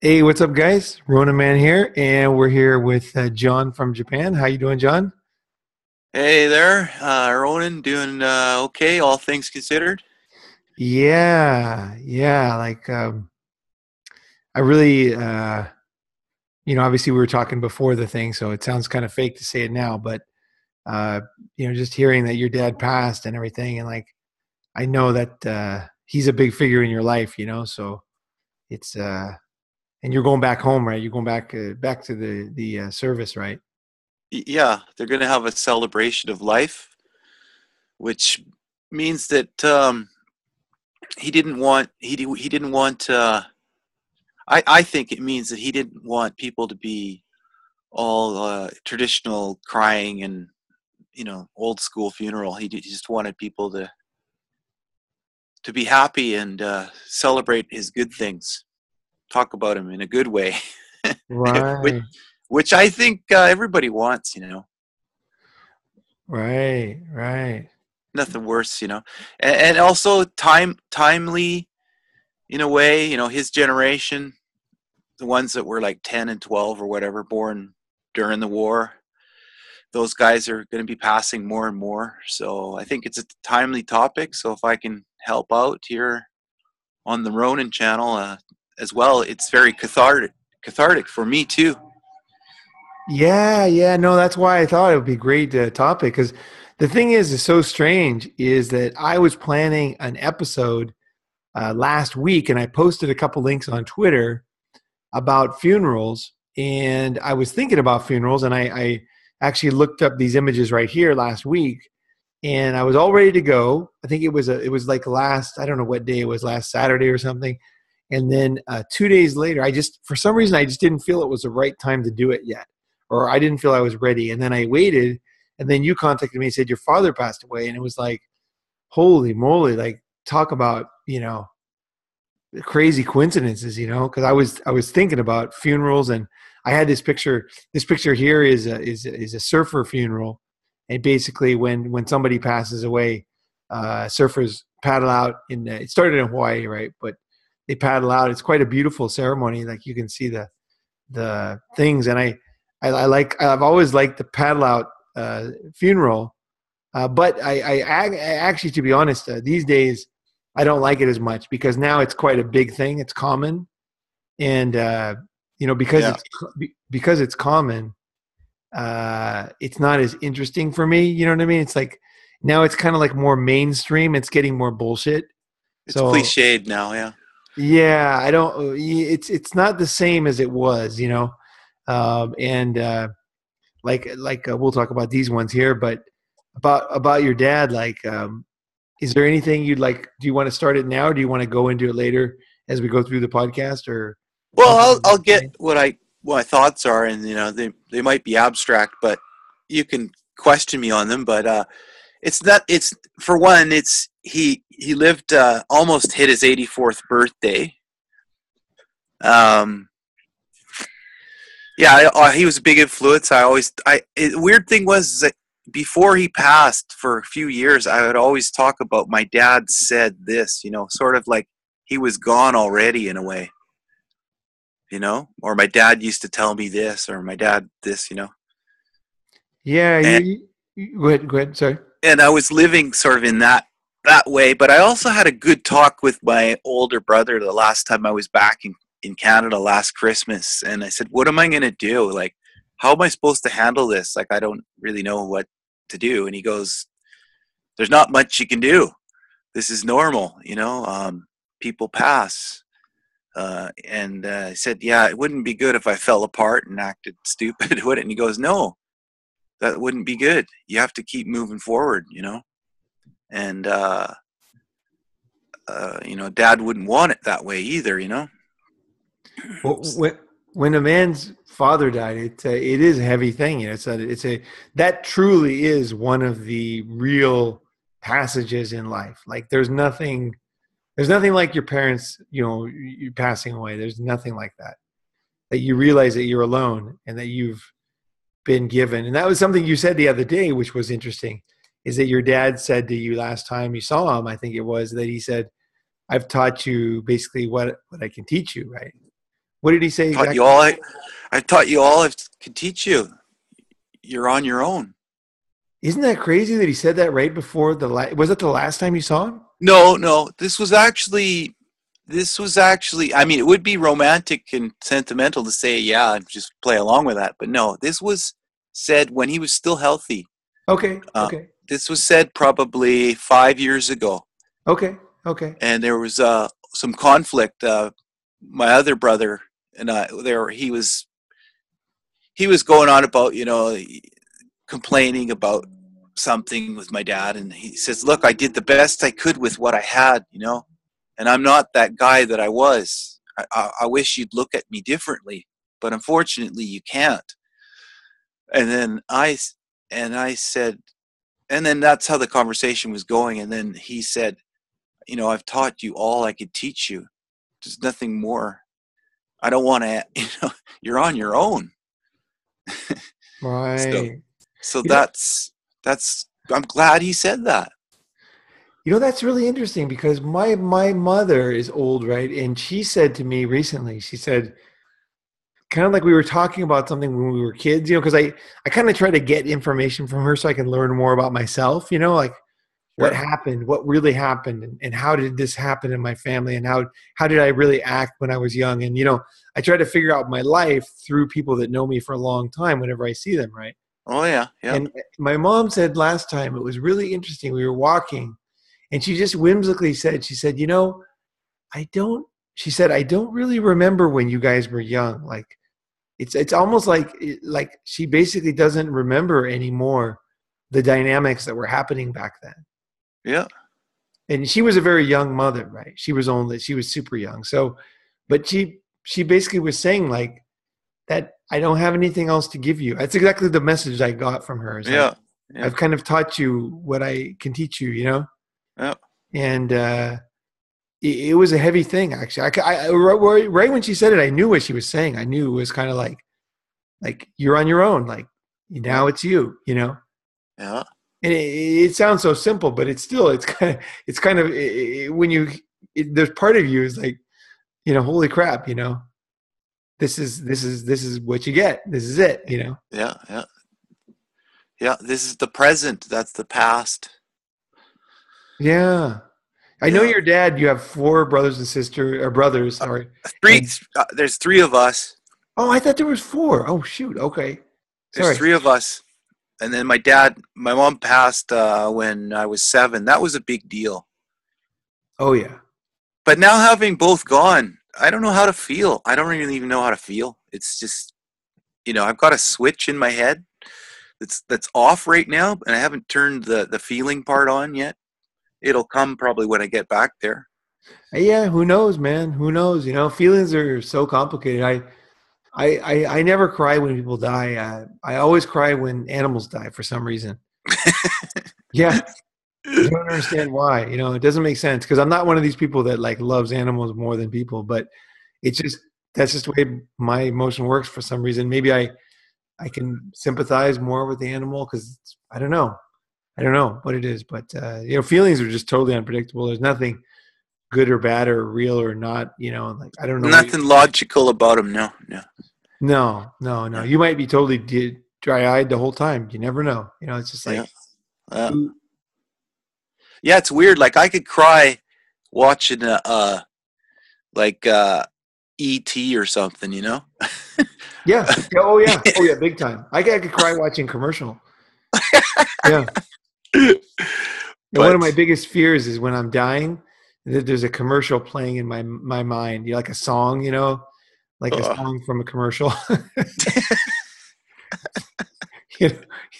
Hey, what's up, guys? Ronin Man here, and we're here with John from Japan. How you doing, John? Hey there, Ronin, doing okay, all things considered. Yeah. I really, obviously we were talking before the thing, so it sounds kind of fake to say it now, but uh, just hearing that your dad passed and everything, and like I know that he's a big figure in your life, so it's and you're going back home, right? You're going back to the service, right? Yeah, they're gonna have a celebration of life, which means that he didn't want. I think it means that he didn't want people to be all traditional crying and old school funeral. He just wanted people to be happy and celebrate his good things, talk about him in a good way, which Right, which I think everybody wants. right. Nothing worse, and also timely in a way. His generation, the ones that were like 10 and 12 or whatever, born during the war, those guys are going to be passing more and more. So I think it's a timely topic. So if I can help out here on the Ronin channel as well, it's very cathartic for me too. Yeah. No, that's why I thought it would be a great topic because the thing is, so strange is that I was planning an episode last week and I posted a couple links on Twitter about funerals. And I was thinking about funerals and I actually looked up these images right here last week and I was all ready to go. I think it was like last, I don't know what day it was, last Saturday or something. And then 2 days later, I just, for some reason, I just didn't feel it was the right time to do it yet, or I didn't feel I was ready. And then I waited, and then you contacted me and said your father passed away, and it was like, holy moly! Like talk about crazy coincidences, because I was thinking about funerals, and I had this picture. This picture here is a surfer funeral, and basically when somebody passes away, surfers paddle out it started in Hawaii, right? But they paddle out. It's quite a beautiful ceremony. Like you can see the things, and I've always liked the paddle out funeral, but I actually, to be honest, these days I don't like it as much because now it's quite a big thing. It's common, and Yeah, because it's common, it's not as interesting for me. You know what I mean? It's like now it's kind of like more mainstream. It's getting more bullshit. it's So cliched now. Yeah. yeah, I don't. It's not the same as it was. And we'll talk about these ones here, but about your dad, like is there anything you'd like? Do you want to start it now, or do you want to go into it later as we go through the podcast, or Well, something? I'll get what my thoughts are, and they might be abstract, but you can question me on them. But it's not. It's for one. It's he lived almost hit his 84th birthday. Um, yeah, he was a big influence. Weird thing was that before he passed for a few years, I would always talk about my dad said this. Sort of like he was gone already in a way. Or my dad used to tell me this, or my dad this. Yeah, And go ahead. Go ahead. Sorry. I was living sort of in that way, but I also had a good talk with my older brother the last time I was back in Canada last Christmas, and I said, "What am I going to do? Like, how am I supposed to handle this? Like, I don't really know what to do." And he goes, "There's not much you can do. This is normal, people pass." And I said, "Yeah, it wouldn't be good if I fell apart and acted stupid, would it?" And he goes, "No, that wouldn't be good. You have to keep moving forward. And Dad wouldn't want it that way either. Well, when a man's father died, it is a heavy thing. It's a that truly is one of the real passages in life. Like there's nothing like your parents, you passing away. There's nothing like that. That you realize that you're alone and that you've been given. And that was something you said the other day, which was interesting, is that your dad said to you last time you saw him, I think it was, that he said, I've taught you basically what I can teach you, right? What did he say Taught you exactly? all. I taught you all. I could teach you. You're on your own. Isn't that crazy that he said that right before was it the last time you saw him? No, no. This was actually. This was actually. I mean, it would be romantic and sentimental to say, yeah, and just play along with that. But no, this was said when he was still healthy. Okay. Uh, Okay. this was said probably 5 years ago, Okay. Okay. and there was some conflict. My other brother and I, he was going on about, complaining about something with my dad, and he says, "Look, I did the best I could with what I had, and I'm not that guy that I was. I wish you'd look at me differently, but unfortunately, you can't." And then I said, and then that's how the conversation was going. And then he said, "I've taught you all I could teach you. There's nothing more. I don't want to, you're on your own." So, Right. so You know, I'm glad he said that. that's really interesting because my mother is old, right? And she said to me recently, she said, kind of like we were talking about something when we were kids, because I kind of try to get information from her so I can learn more about myself, like what Sure. happened, what really happened, and how did this happen in my family, and how did I really act when I was young? And I try to figure out my life through people that know me for a long time whenever I see them, right? Oh yeah, yeah. And my mom said last time, it was really interesting. We were walking, and she just whimsically said, she said, I don't, she said, I don't really remember when you guys were young. Like, it's almost like she basically doesn't remember anymore the dynamics that were happening back then. Yeah. And she was a very young mother, right? She was super young. So, but she basically was saying like that I don't have anything else to give you. That's exactly the message I got from her. It's like Yeah. Yeah. I've kind of taught you what I can teach you, Yeah. and it was a heavy thing actually. Right when she said it, I knew what she was saying. I knew it was kind of like you're on your own. Like Yeah. now it's you. Yeah. And it sounds so simple, but it's kind of when there's part of you is like, holy crap, this is what you get. This is it. Yeah. Yeah. Yeah. This is the present. That's the past. Yeah. I know Yeah. your dad, you have four brothers and sisters or brothers, sorry. Three. And There's three of us. oh, I thought there was four. Oh shoot. Okay. There's Sorry. three of us. And then my mom passed when I was 7. That was a big deal. Oh yeah. But now having both gone, I don't know how to feel. I don't really even know how to feel. It's just, I've got a switch in my head that's off right now, and I haven't turned the feeling part on yet. It'll come probably when I get back there. Yeah, who knows, man? Who knows? Feelings are so complicated. I never cry when people die. I always cry when animals die for some reason. Yeah, I don't understand why. It doesn't make sense because I'm not one of these people that like loves animals more than people. But it's just that's just the way my emotion works for some reason. Maybe I can sympathize more with the animal because I don't know. I don't know what it is, but feelings are just totally unpredictable. There's nothing good or bad or real or not. Like I don't know what. Nothing logical about them. No, no, No, no, no. no. You might be totally dry-eyed the whole time. You never know. It's just Yeah, like, uh, yeah. It's weird. Like I could cry watching like E.T. or something. yeah. Yeah, oh, yeah. Oh, yeah, big time. I could cry watching commercial. Yeah. And one of my But biggest fears is when I'm dying, that there's a commercial playing in my mind. Like a song, like a uh, song from a commercial. you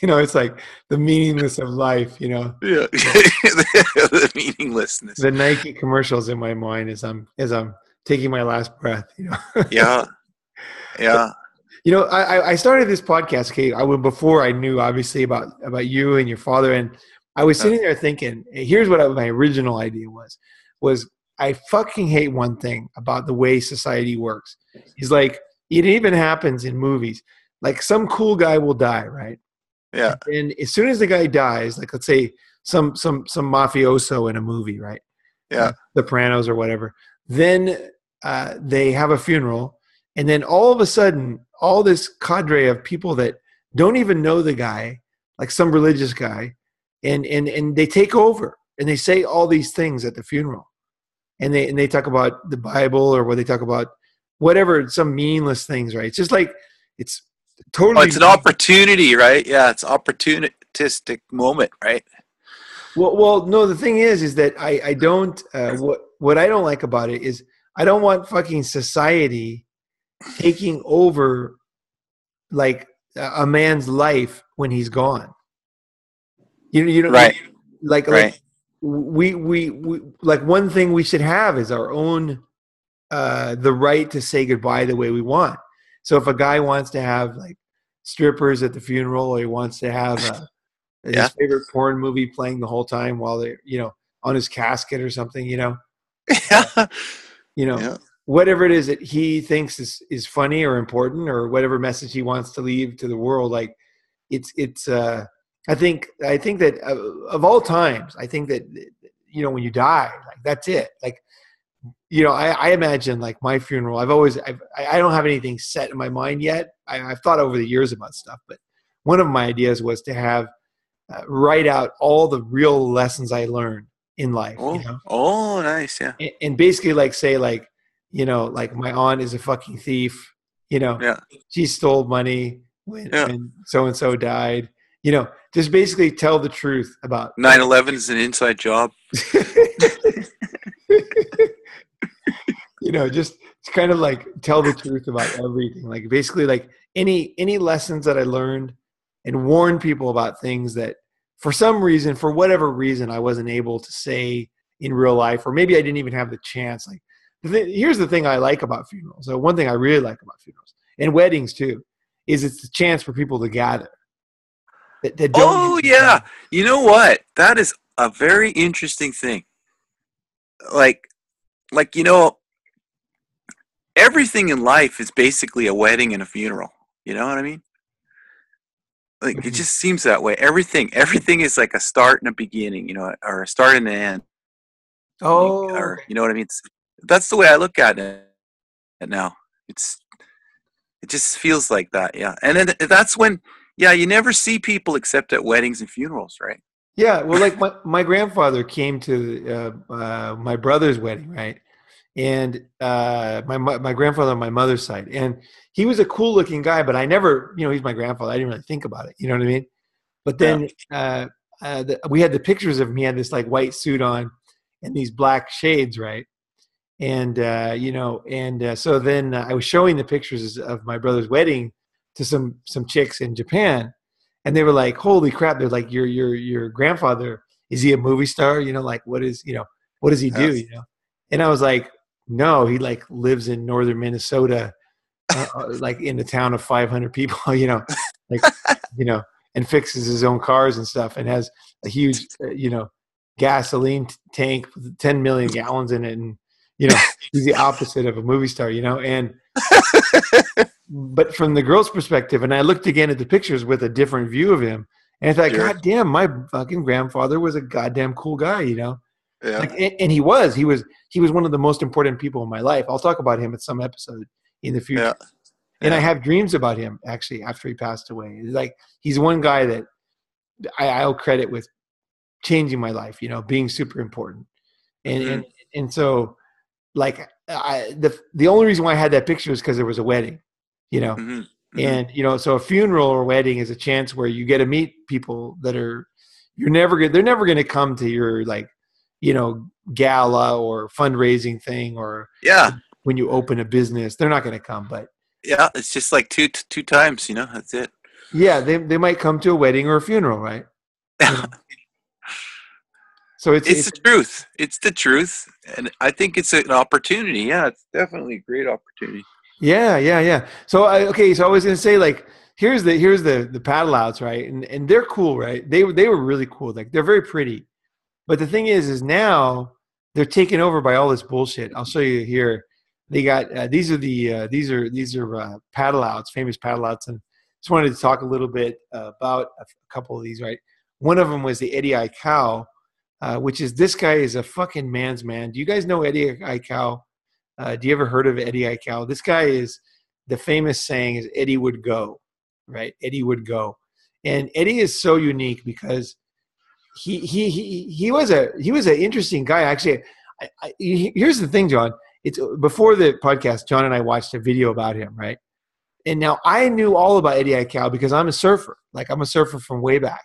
it's like the meaningless of life. yeah, Yeah. the meaninglessness. The Nike commercials in my mind as I'm taking my last breath. Yeah, yeah. I started this podcast, Kate. Before I knew obviously about you and your father, and I was Uh, sitting there thinking, here's what my original idea was I fucking hate one thing about the way society works. Is like it even happens in movies. Like some cool guy will die, right? yeah, And as soon as the guy dies, like let's say some mafioso in a movie, right? yeah, Sopranos or whatever. Then they have a funeral, And then all of a sudden, all this cadre of people that don't even know the guy, like some religious guy, and they take over and they say all these things at the funeral. And they talk about the Bible, or what they talk about, whatever, some meaningless things, right? It's just like, it's Oh, totally. it's an opportunity, right? Yeah, it's opportunistic moment, right? Well, no. The thing is that I don't. What I don't like about it is I don't want fucking society taking over like a man's life when he's gone. You know, Right, like right. we like, one thing we should have is our own the right to say goodbye the way we want. So if a guy wants to have like strippers at the funeral, or he wants to have his Yeah, favorite porn movie playing the whole time while they're, on his casket or something, yeah, you know, yeah. whatever it is that he thinks is funny or important, or whatever message he wants to leave to the world, like it's I think that of all times, I think that, when you die, like, that's it. Like, I imagine like my funeral. I don't have anything set in my mind yet. I've thought over the years about stuff, but one of my ideas was to have write out all the real lessons I learned in life, Oh, oh, nice. Yeah, and basically like say like, like my aunt is a fucking thief, you know, yeah, she stole money when yeah. so and so died, just basically tell the truth about 9/11 is an inside job. just kind of like tell the truth about everything, like basically like any lessons that I learned, and warn people about things that for some reason, for whatever reason, I wasn't able to say in real life, or maybe I didn't even have the chance. Like, here's the thing I like about funerals. So one thing I really like about funerals and weddings too is it's the chance for people to gather that don't get Oh, to gather. yeah. You know what? That is a very interesting thing. Like, like, everything in life is basically a wedding and a funeral. You know what I mean? Like, it just seems that way. Everything is like a start and a beginning, or a start and an end. Oh, Or okay. you know what I mean? That's the way I look at it now. It's it just feels like that, yeah. And then that's when, yeah, you never see people except at weddings and funerals, right? Yeah, well, like my grandfather came to my brother's wedding, right? And my grandfather on my mother's side, and he was a cool looking guy, but I never, he's my grandfather. I didn't really think about it, you know what I mean? But Yeah. then we had the pictures of him. He had this like white suit on and these black shades, right? And so then I was showing the pictures of my brother's wedding to some chicks in Japan, and they were like, "Holy crap!" They're like, "Your grandfather, is he a movie star? Like what does he Yeah. do? And I was like, "No, he like lives in northern Minnesota, like in a town of 500 people, like you know, and fixes his own cars and stuff, and has a huge gasoline tank with 10 million gallons in it, and he's the opposite of a movie star, and." But from the girl's perspective, and I looked again at the pictures with a different view of him, and I thought, Sure. God damn, my fucking grandfather was a goddamn cool guy. Yeah. Like, and he was one of the most important people in my life. I'll talk about him at some episode in the Yeah. future. And I Yeah. have dreams about him actually after he passed away. Like, he's one guy that I'll credit with changing my life, being super important. And Mm-hmm. and so like the only reason why I had that picture is because there was a wedding, you know. Mm-hmm. Mm-hmm. And so a funeral or wedding is a chance where you get to meet people that they're never going to come to your like, gala or fundraising thing, or Yeah. when you open a business, they're not going to come. But Yeah. It's just like two times, that's it. yeah, they might come to a wedding or a funeral, right? You know, so It's the truth. It's the truth. And I think it's an opportunity. Yeah, it's definitely a great opportunity. yeah. So so I was going to say, like, here's the paddle outs, right? And they're cool, right? They were really cool. Like, they're very pretty. But the thing is now they're taken over by all this bullshit. I'll show you here. They got these are paddle outs, famous paddle outs, and just wanted to talk a little bit about a couple of these. Right, one of them was the Eddie Aikau, which is, this guy is a fucking man's man. Do you guys know Eddie Aikau? Do you ever heard of Eddie Aikau? This guy is the famous saying is Eddie would go, right? Eddie would go. And Eddie is so unique because he was an interesting guy. Actually, here's the thing, John. It's before the podcast, John and I watched a video about him, right? And now I knew all about Eddie Aikau because I'm a surfer. Like, I'm a surfer from way back.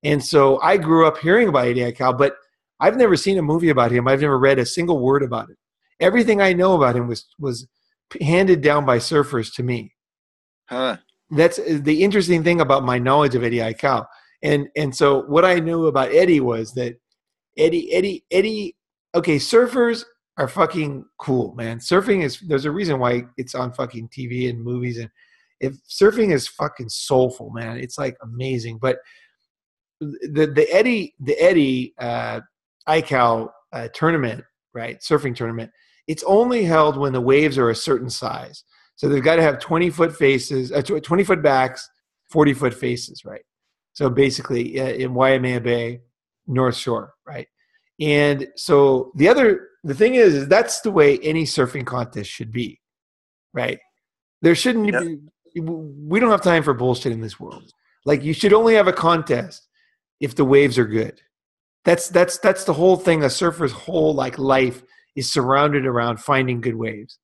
And so I grew up hearing about Eddie Aikau, but I've never seen a movie about him. I've never read a single word about it. Everything I know about him was handed down by surfers to me. Huh. That's the interesting thing about my knowledge of Eddie Aikau. And so what I knew about Eddie was that Eddie, okay, surfers are fucking cool, man. There's a reason why it's on fucking TV and movies. And if surfing is fucking soulful, man, it's like amazing. But the Eddie Aikau tournament, right? Surfing tournament. It's only held when the waves are a certain size. So they've got to have 20-foot faces, 20-foot backs, 40-foot faces, right? So basically in Waimea Bay, North Shore, right? And so the thing is that's the way any surfing contest should be, right? There shouldn't be, we don't have time for bullshit in this world. Like, you should only have a contest if the waves are good. That's the whole thing. A surfer's whole life is surrounded around finding good waves.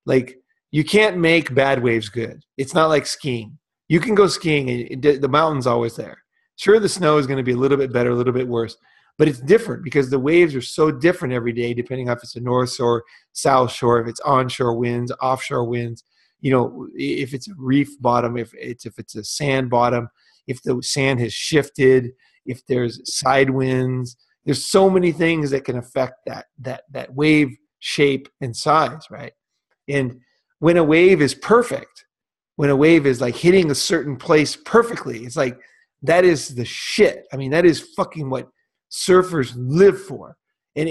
Like, you can't make bad waves good. It's not like skiing. You can go skiing and the mountain's always there. Sure, the snow is going to be a little bit better, a little bit worse, but it's different because the waves are so different every day, depending on if it's a north shore, south shore, if it's onshore winds, offshore winds, if it's a reef bottom, if it's a sand bottom, if the sand has shifted, if there's side winds. There's so many things that can affect that wave shape and size, right? And when a wave is perfect, when a wave is like hitting a certain place perfectly, it's like, that is the shit. I mean, that is fucking what surfers live for. And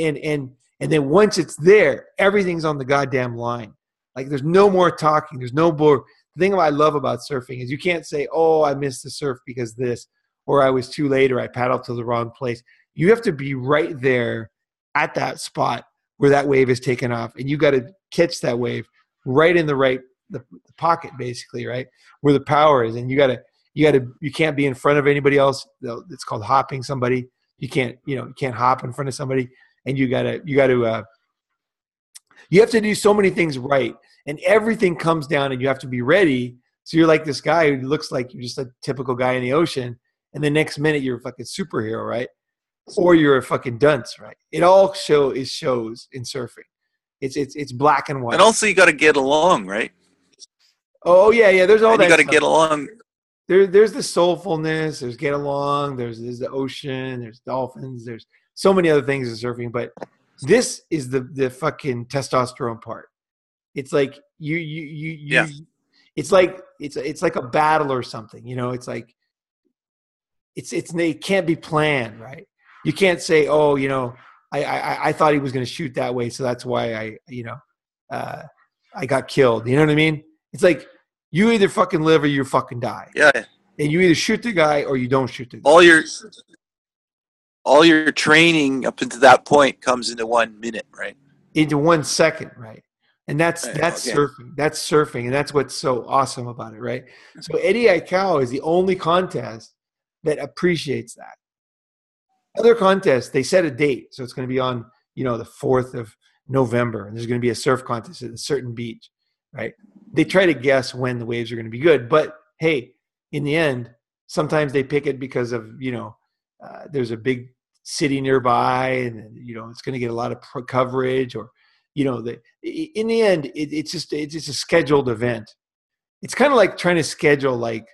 then once it's there, everything's on the goddamn line. Like, there's no more talking. There's no more. The thing I love about surfing is you can't say, oh, I missed the surf because this, or I was too late, or I paddled to the wrong place. You have to be right there at that spot where that wave is taken off, and you got to catch that wave right in the pocket, basically, right where the power is. And you can't be in front of anybody else. It's called hopping somebody. You can't hop in front of somebody, and you have to do so many things right, and everything comes down, and you have to be ready. So you're like this guy who looks like you're just a typical guy in the ocean, and the next minute you're a fucking superhero, right? Or you're a fucking dunce, right? It all shows in surfing. It's black and white. And also, you got to get along, right? Oh yeah. There's all that. You got to stuff. get along. There's the soulfulness. There's get along. There's the ocean. There's dolphins. There's so many other things in surfing, but this is the fucking testosterone part. It's like you. It's like a battle or something. It's like it can't be planned, right? You can't say, oh, I thought he was going to shoot that way, so that's why I got killed. You know what I mean? It's like, you either fucking live or you fucking die. Yeah. And you either shoot the guy or you don't shoot the guy. All your training up until that point comes into 1 minute, right? Into 1 second, right? And that's okay. surfing. That's surfing, and that's what's so awesome about it, right? So Eddie Aikau is the only contest that appreciates that. Other contests, they set a date, so it's going to be on, the 4th of November, and there's going to be a surf contest at a certain beach, right? They try to guess when the waves are going to be good, but hey, in the end, sometimes they pick it because of there's a big city nearby, and it's going to get a lot of coverage, or in the end, it's just a scheduled event. It's kind of like trying to schedule like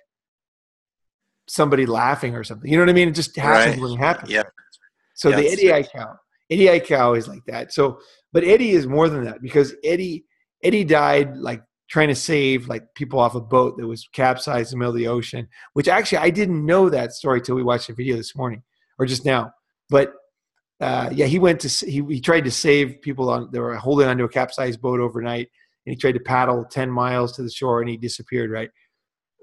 somebody laughing or something. You know what I mean? It just happens when it happens. Yeah. So the Eddie Aikau is like that. So, but Eddie is more than that, because Eddie died like trying to save like people off a boat that was capsized in the middle of the ocean, which actually I didn't know that story till we watched the video this morning or just now. But he tried to save people they were holding onto a capsized boat overnight, and he tried to paddle 10 miles to the shore, and he disappeared, right?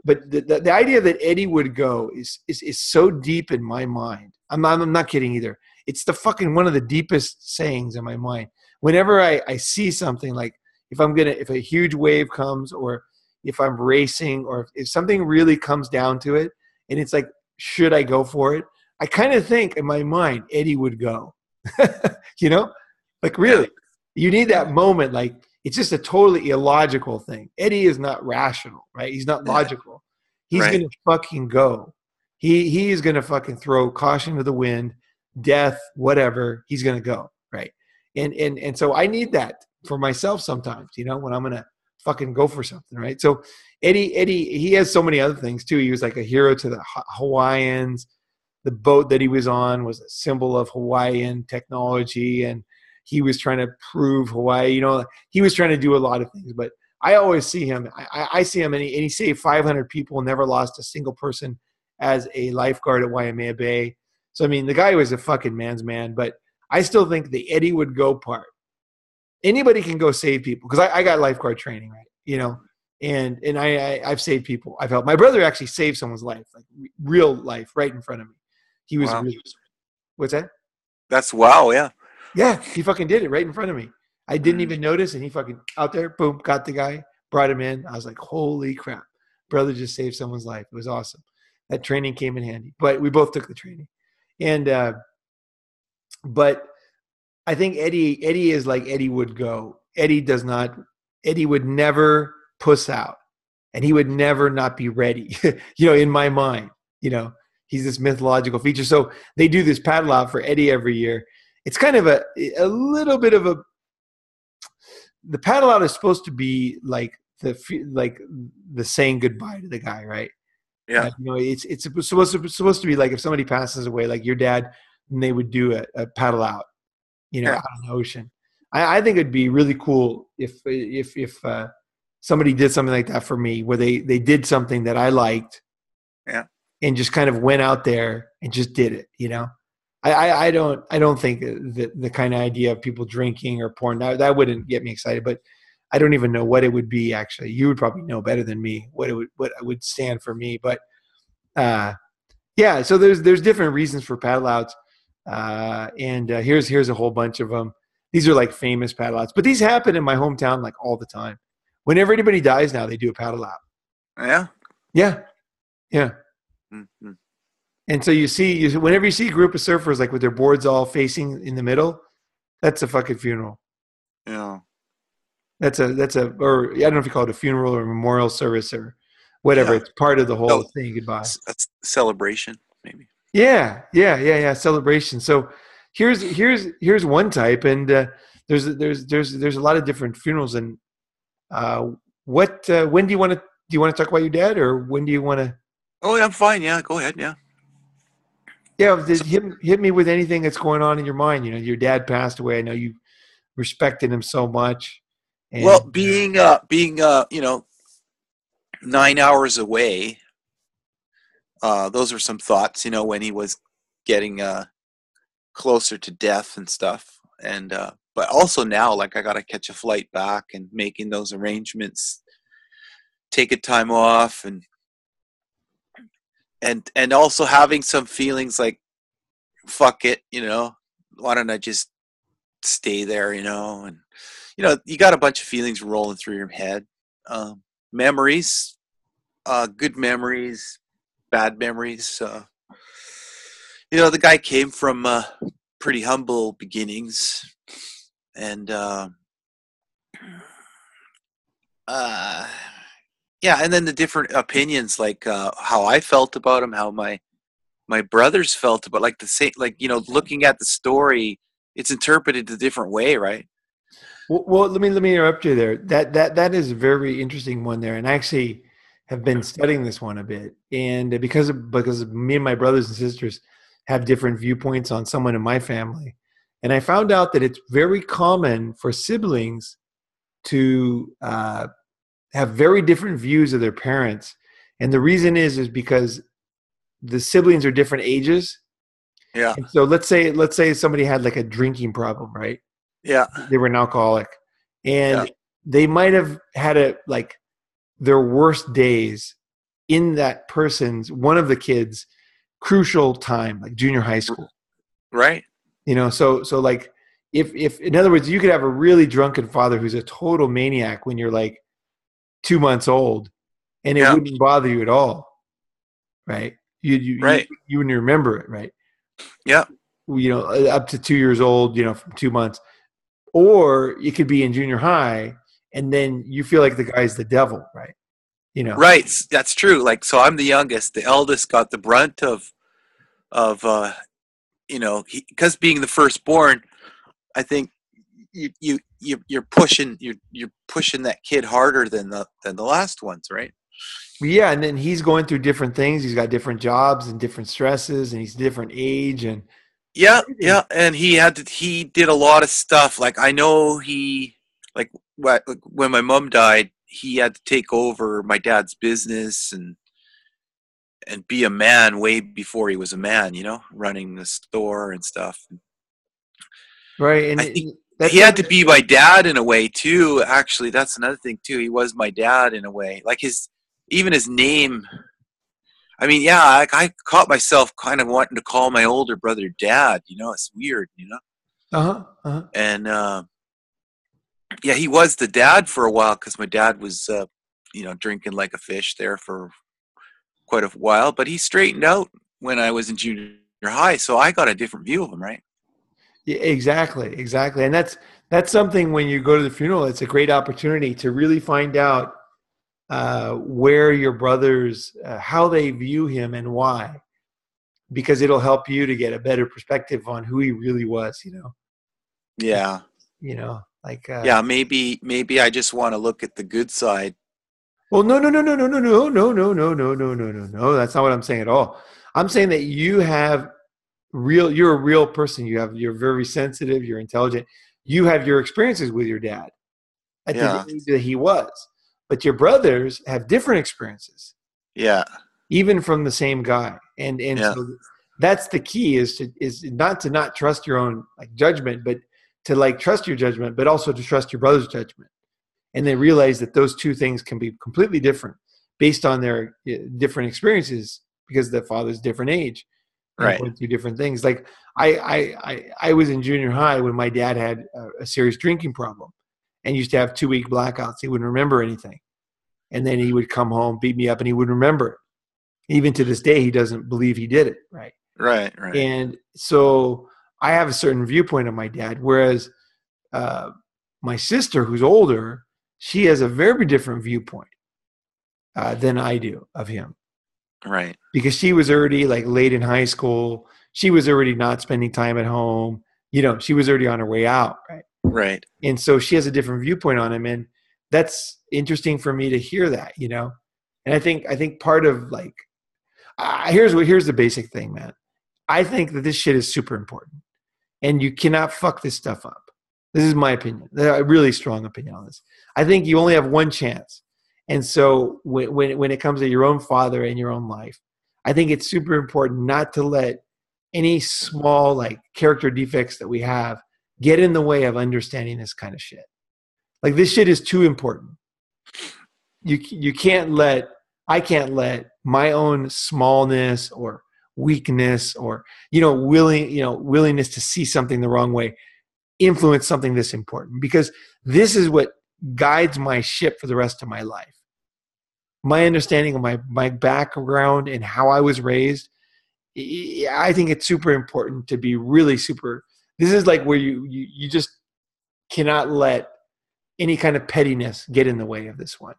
But the idea that Eddie would go is so deep in my mind. I'm not kidding either. It's the fucking one of the deepest sayings in my mind. Whenever I see something like, if a huge wave comes, or if I'm racing, or if something really comes down to it, and it's like, should I go for it? I kind of think in my mind, Eddie would go. You know, like Yeah. really, you need that moment. Like it's just a totally illogical thing. Eddie is not rational, right? He's not Yeah. logical. He's Right. gonna fucking go. He is gonna fucking throw caution to the wind, death, whatever. He's gonna go, right? And so I need that for myself sometimes, you know, when I'm gonna fucking go for something, right? So Eddie, he has so many other things too. He was like a hero to the Hawaiians. The boat that he was on was a symbol of Hawaiian technology, and he was trying to prove Hawaii. You know, he was trying to do a lot of things. But I always see him. I see him, and he saved 500 people, never lost a single person as a lifeguard at Waimea Bay. So I mean, the guy was a fucking man's man. But I still think the Eddie would go part. Anybody can go save people because I got lifeguard training, right? You know, and I've saved people. I've helped. My brother actually saved someone's life, like real life, right in front of me. He was Wow. really, what's that? That's wow. Yeah. Yeah, he fucking did it right in front of me. I didn't Mm. even notice, and he fucking out there, boom, got the guy, brought him in. I was like, holy crap, brother just saved someone's life. It was awesome. That training came in handy, but we both took the training, and but I think Eddie is like Eddie would go. Eddie does not. Eddie would never puss out, and he would never not be ready. You know, in my mind, you know, he's this mythological feature. So they do this paddle out for Eddie every year. It's kind of a little bit of a. The paddle out is supposed to be like the saying goodbye to the guy, right? Yeah. You know, it's supposed to be like if somebody passes away, like your dad, and they would do a paddle out, you know, Yeah. out in the ocean. I think it'd be really cool if somebody did something like that for me, where they did something that I liked, Yeah. and just kind of went out there and just did it. You know, I don't think that the kind of idea of people drinking or porn that wouldn't get me excited, but I don't even know what it would be. Actually, you would probably know better than me what it would stand for me, but yeah. So there's different reasons for paddle outs. And here's a whole bunch of them. These are like famous paddle outs, but these happen in my hometown like all the time. Whenever anybody dies now, they do a paddle out. Yeah. Yeah, yeah. Mm-hmm. And so whenever you see a group of surfers like with their boards all facing in the middle, that's a fucking funeral. Yeah. That's or I don't know if you call it a funeral or a memorial service or whatever. Yeah. It's part of the whole No, saying goodbye. a celebration, maybe. Yeah. Celebration. So here's one type, and there's a lot of different funerals. And when do you want to talk about your dad, or when do you want to? Oh, yeah, I'm fine. Yeah, go ahead. Yeah. Yeah, So, hit me with anything that's going on in your mind. You know, your dad passed away. I know you respected him so much. And well, being 9 hours away, those were some thoughts. You know, when he was getting closer to death and stuff, and but also now, like I got to catch a flight back and making those arrangements, take a time off, and also having some feelings like fuck it, you know, why don't I just stay there, you know, and you got a bunch of feelings rolling through your head, memories, good memories, bad memories. The guy came from pretty humble beginnings, and yeah, and then the different opinions, like how I felt about him, how my brothers felt about, like the same, like looking at the story, it's interpreted a different way, right? well, let me interrupt you there. That is a very interesting one there, and I actually have been studying this one a bit, and because me and my brothers and sisters have different viewpoints on someone in my family, and I found out that it's very common for siblings to have very different views of their parents, and the reason is because the siblings are different ages. Yeah. And so let's say somebody had like a drinking problem, right? Yeah. They were an alcoholic, Yeah. and they might have had their worst days in that person's, one of the kids' crucial time, like junior high school. Right. So like if in other words, you could have a really drunken father who's a total maniac when you're like 2 months old, and it Yeah. wouldn't bother you at all, right? Right. You wouldn't remember it, right? Yeah. Up to 2 years old, from 2 months, or it could be in junior high, and then you feel like the guy's the devil, right? You know, Right. That's true. Like, so I'm the youngest. The eldest got the brunt of because being the firstborn, I think you're pushing that kid harder than the last ones, right? yeah, and then he's going through different things. He's got different jobs and different stresses, and he's different age and Yeah, everything. yeah, and he did a lot of stuff. Like I know like when my mom died, he had to take over my dad's business and be a man way before he was a man, running the store and stuff. Right, I think that's he had to something. be my dad in a way too. Actually, that's another thing too. He was my dad in a way. Like even his name. I mean, yeah, I caught myself kind of wanting to call my older brother dad. It's weird. Uh-huh, uh-huh. And yeah, he was the dad for a while because my dad was, drinking like a fish there for quite a while. But he straightened out when I was in junior high, so I got a different view of him, right? Yeah, exactly, and that's something. When you go to the funeral, it's a great opportunity to really find out where your brothers, how they view him and why, because it'll help you to get a better perspective on who he really was. Yeah, Like, yeah. Maybe I just want to look at the good side. well, no, no, no, no, no, no, no, no, no, no, no, no, no, no, no. That's not what I'm saying at all. I'm saying that you're a real person. You're very sensitive, you're intelligent. You have your experiences with your dad at the Yeah, age that he was. But your brothers have different experiences, yeah, even from the same guy. And yeah. so that's the key, is not to not trust your own like judgment, but to like trust your judgment, but also to trust your brother's judgment. And then realize that those two things can be completely different based on their different experiences, because the father's different age and Right, going through different things. Like I was in junior high when my dad had a serious drinking problem and used to have 2 week blackouts. He wouldn't remember anything. And then he would come home, beat me up, and he wouldn't remember it. Even to this day, he doesn't believe he did it. Right. right. And so I have a certain viewpoint of my dad, whereas uh, my sister, who's older, she has a very different viewpoint than I do of him, Right, because she was already like late in high school. She was already not spending time at home. She was already on her way out. Right. right. And so she has a different viewpoint on him. And that's interesting for me to hear that. And I think part of like, here's the basic thing, man. I think that this shit is super important, and you cannot fuck this stuff up. This is my opinion, a really strong opinion on this. I think you only have one chance. And so when it comes to your own father and your own life, I think it's super important not to let any small like character defects that we have get in the way of understanding this kind of shit. Like, this shit is too important. You can't let I can't let my own smallness or weakness or willingness to see something the wrong way influence something this important, because this is what guides my ship for the rest of my life. My understanding of my background and how I was raised, I think it's super important to be really super. This is like where you just cannot let any kind of pettiness get in the way of this one.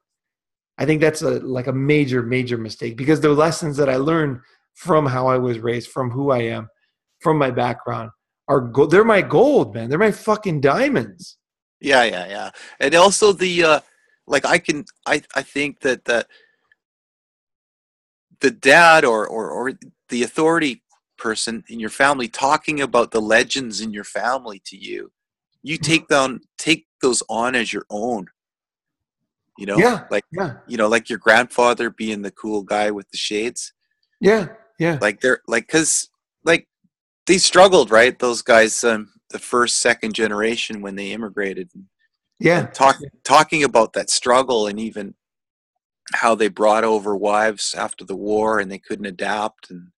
I think that's like a major, major mistake, because the lessons that I learned from how I was raised, from who I am, from my background, they're my gold, man. They're my fucking diamonds. Yeah, yeah, yeah. And also like I think that the dad or the authority person in your family talking about the legends in your family to you, you take those on as your own, Yeah, like yeah, like your grandfather being the cool guy with the shades. yeah, yeah, Like they're like, because like they struggled, right, those guys, the first second generation when they immigrated, and yeah. talking about that struggle, and even how they brought over wives after the war and they couldn't adapt, and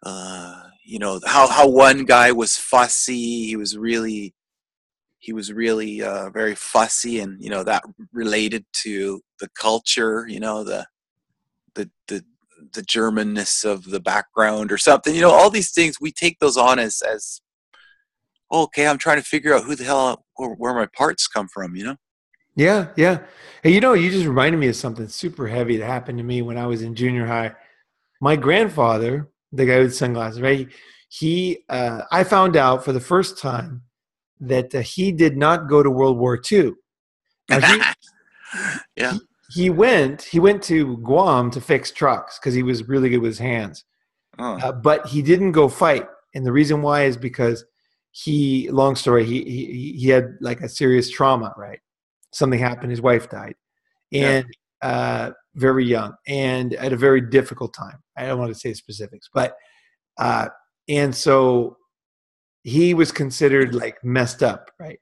how one guy was fussy. He was really he was really very fussy, and that related to the culture, the the the Germanness of the background or something. All these things we take those on as okay. I'm trying to figure out who the hell where my parts come from. Yeah, yeah. Hey, you just reminded me of something super heavy that happened to me when I was in junior high. My grandfather, the guy with sunglasses, right? I found out for the first time that he did not go to World War II. Now Yeah. he went to Guam to fix trucks because he was really good with his hands, Oh, but he didn't go fight. And the reason why is because long story, he had like a serious trauma, right? Something happened, his wife died, yeah. and very young and at a very difficult time. I don't want to say specifics, but and so he was considered like messed up, right?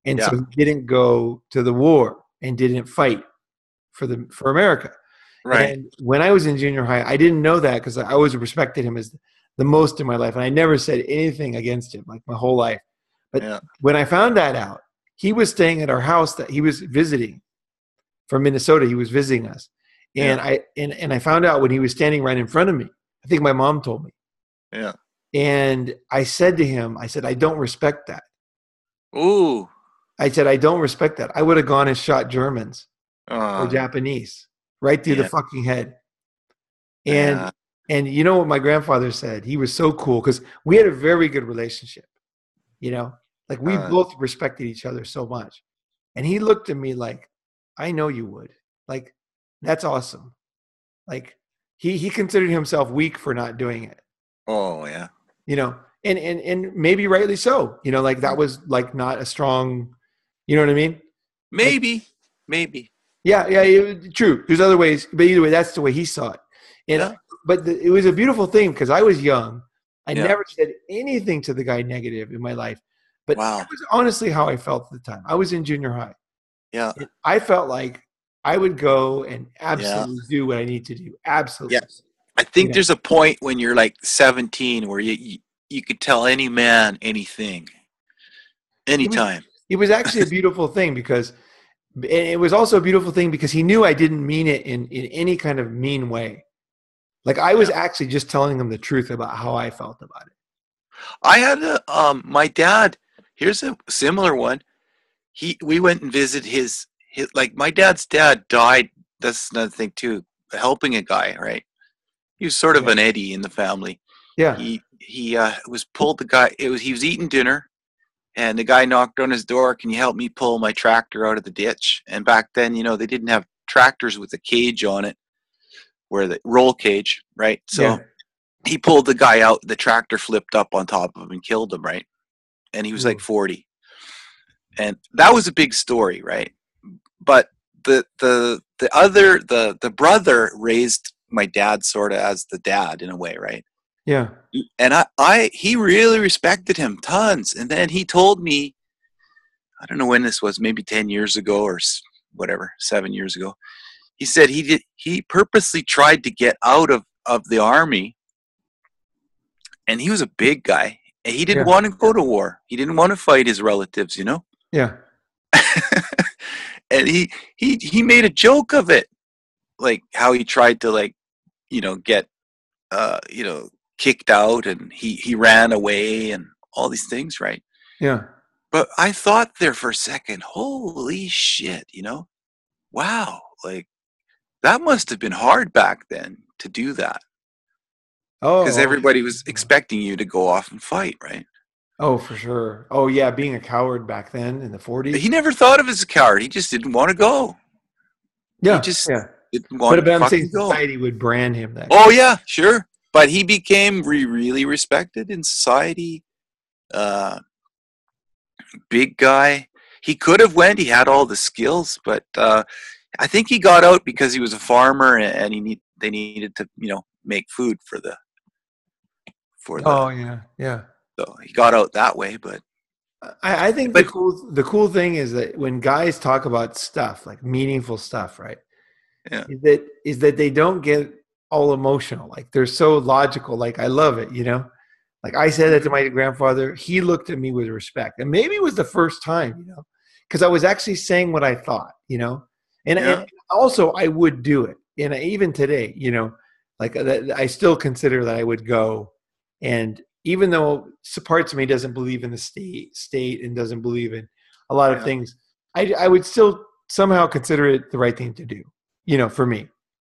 And Yeah. so he didn't go to the war and didn't fight for America. Right. And when I was in junior high, I didn't know that because I always respected him as the most in my life, and I never said anything against him like my whole life. But Yeah. when I found that out, he was staying at our house that he was visiting from Minnesota. He was visiting us, and Yeah. I found out when he was standing right in front of me. I think my mom told me, Yeah. and I said to him, I said, I don't respect that. Ooh. I said, I don't respect that. I would have gone and shot Germans or Uh, Japanese right through the yeah. fucking head. And Yeah. and you know what my grandfather said? He was so cool because we had a very good relationship. You know, like we Uh, both respected each other so much. And he looked at me like, I know you would. Like, that's awesome. Like he considered himself weak for not doing it. oh yeah. You know, and maybe rightly so. You know, like that was like not a strong. You know what I mean? Like, Maybe. Maybe. yeah, yeah, true. There's other ways, but either way, that's the way he saw it. And Yeah. but it was a beautiful thing because I was young. I Yeah. never said anything to the guy negative in my life, but Wow. that was honestly how I felt at the time. I was in junior high. Yeah. And I felt like I would go and Yeah. absolutely do what I need to do. Yeah. Absolutely, I you think know. there's a point when you're like 17 where you could tell any man anything, It was anytime. it was actually a beautiful thing because and it was also a beautiful thing because he knew I didn't mean it in any kind of mean way. Like I was Yeah. actually just telling him the truth about how I felt about it. I had my dad. Here's a similar one. We went and visited his like my dad's dad died. That's another thing too. Helping a guy, right? He was sort of Yeah. an Eddie in the family. Yeah. He was pulled the guy. He was eating dinner, and the guy knocked on his door. Can you help me pull my tractor out of the ditch? And back then, they didn't have tractors with a cage on it, where the roll cage, right? Yeah. So he pulled the guy out. The tractor flipped up on top of him and killed him, right? And he was like Ooh. 40, and that was a big story, right? But the brother raised my dad sort of as the dad in a way, right? Yeah. And he really respected him tons. And then he told me, I don't know when this was, maybe 10 years ago or whatever, 7 years ago. He said he purposely tried to get out of the army, and he was a big guy. And he didn't Yeah. want to go to war. He didn't want to fight his relatives. Yeah. And he made a joke of it, like how he tried to get kicked out, and he ran away and all these things, right? Yeah. But I thought there for a second, holy shit, wow, like that must have been hard back then to do that, because Oh, everybody was expecting you to go off and fight, right? oh, for sure. Oh, yeah. Being a coward back then in the But 40s. he never thought of it as a coward. He just didn't want to go. He Yeah. just Yeah. didn't But, want to I'm saying fucking go. society would brand him that way. Oh yeah, sure. But he became really respected in society. Uh, Big guy. He could have went. He had all the skills, but I think he got out because he was a farmer, and they needed to make food for the. Oh, yeah. Yeah. So he got out that way, but I think but the cool thing is that when guys talk about stuff like meaningful stuff, right? yeah, Is that they don't get all emotional. Like they're so logical. Like I love it, Like I said that to Mhm. my grandfather, he looked at me with respect, and maybe it was the first time, because I was actually saying what I thought, and Yeah. also I would do it, and even today, like I still consider that I would go, and even though parts of me doesn't believe in the state and doesn't believe in a lot of Yeah. things, I would still somehow consider it the right thing to do, for me.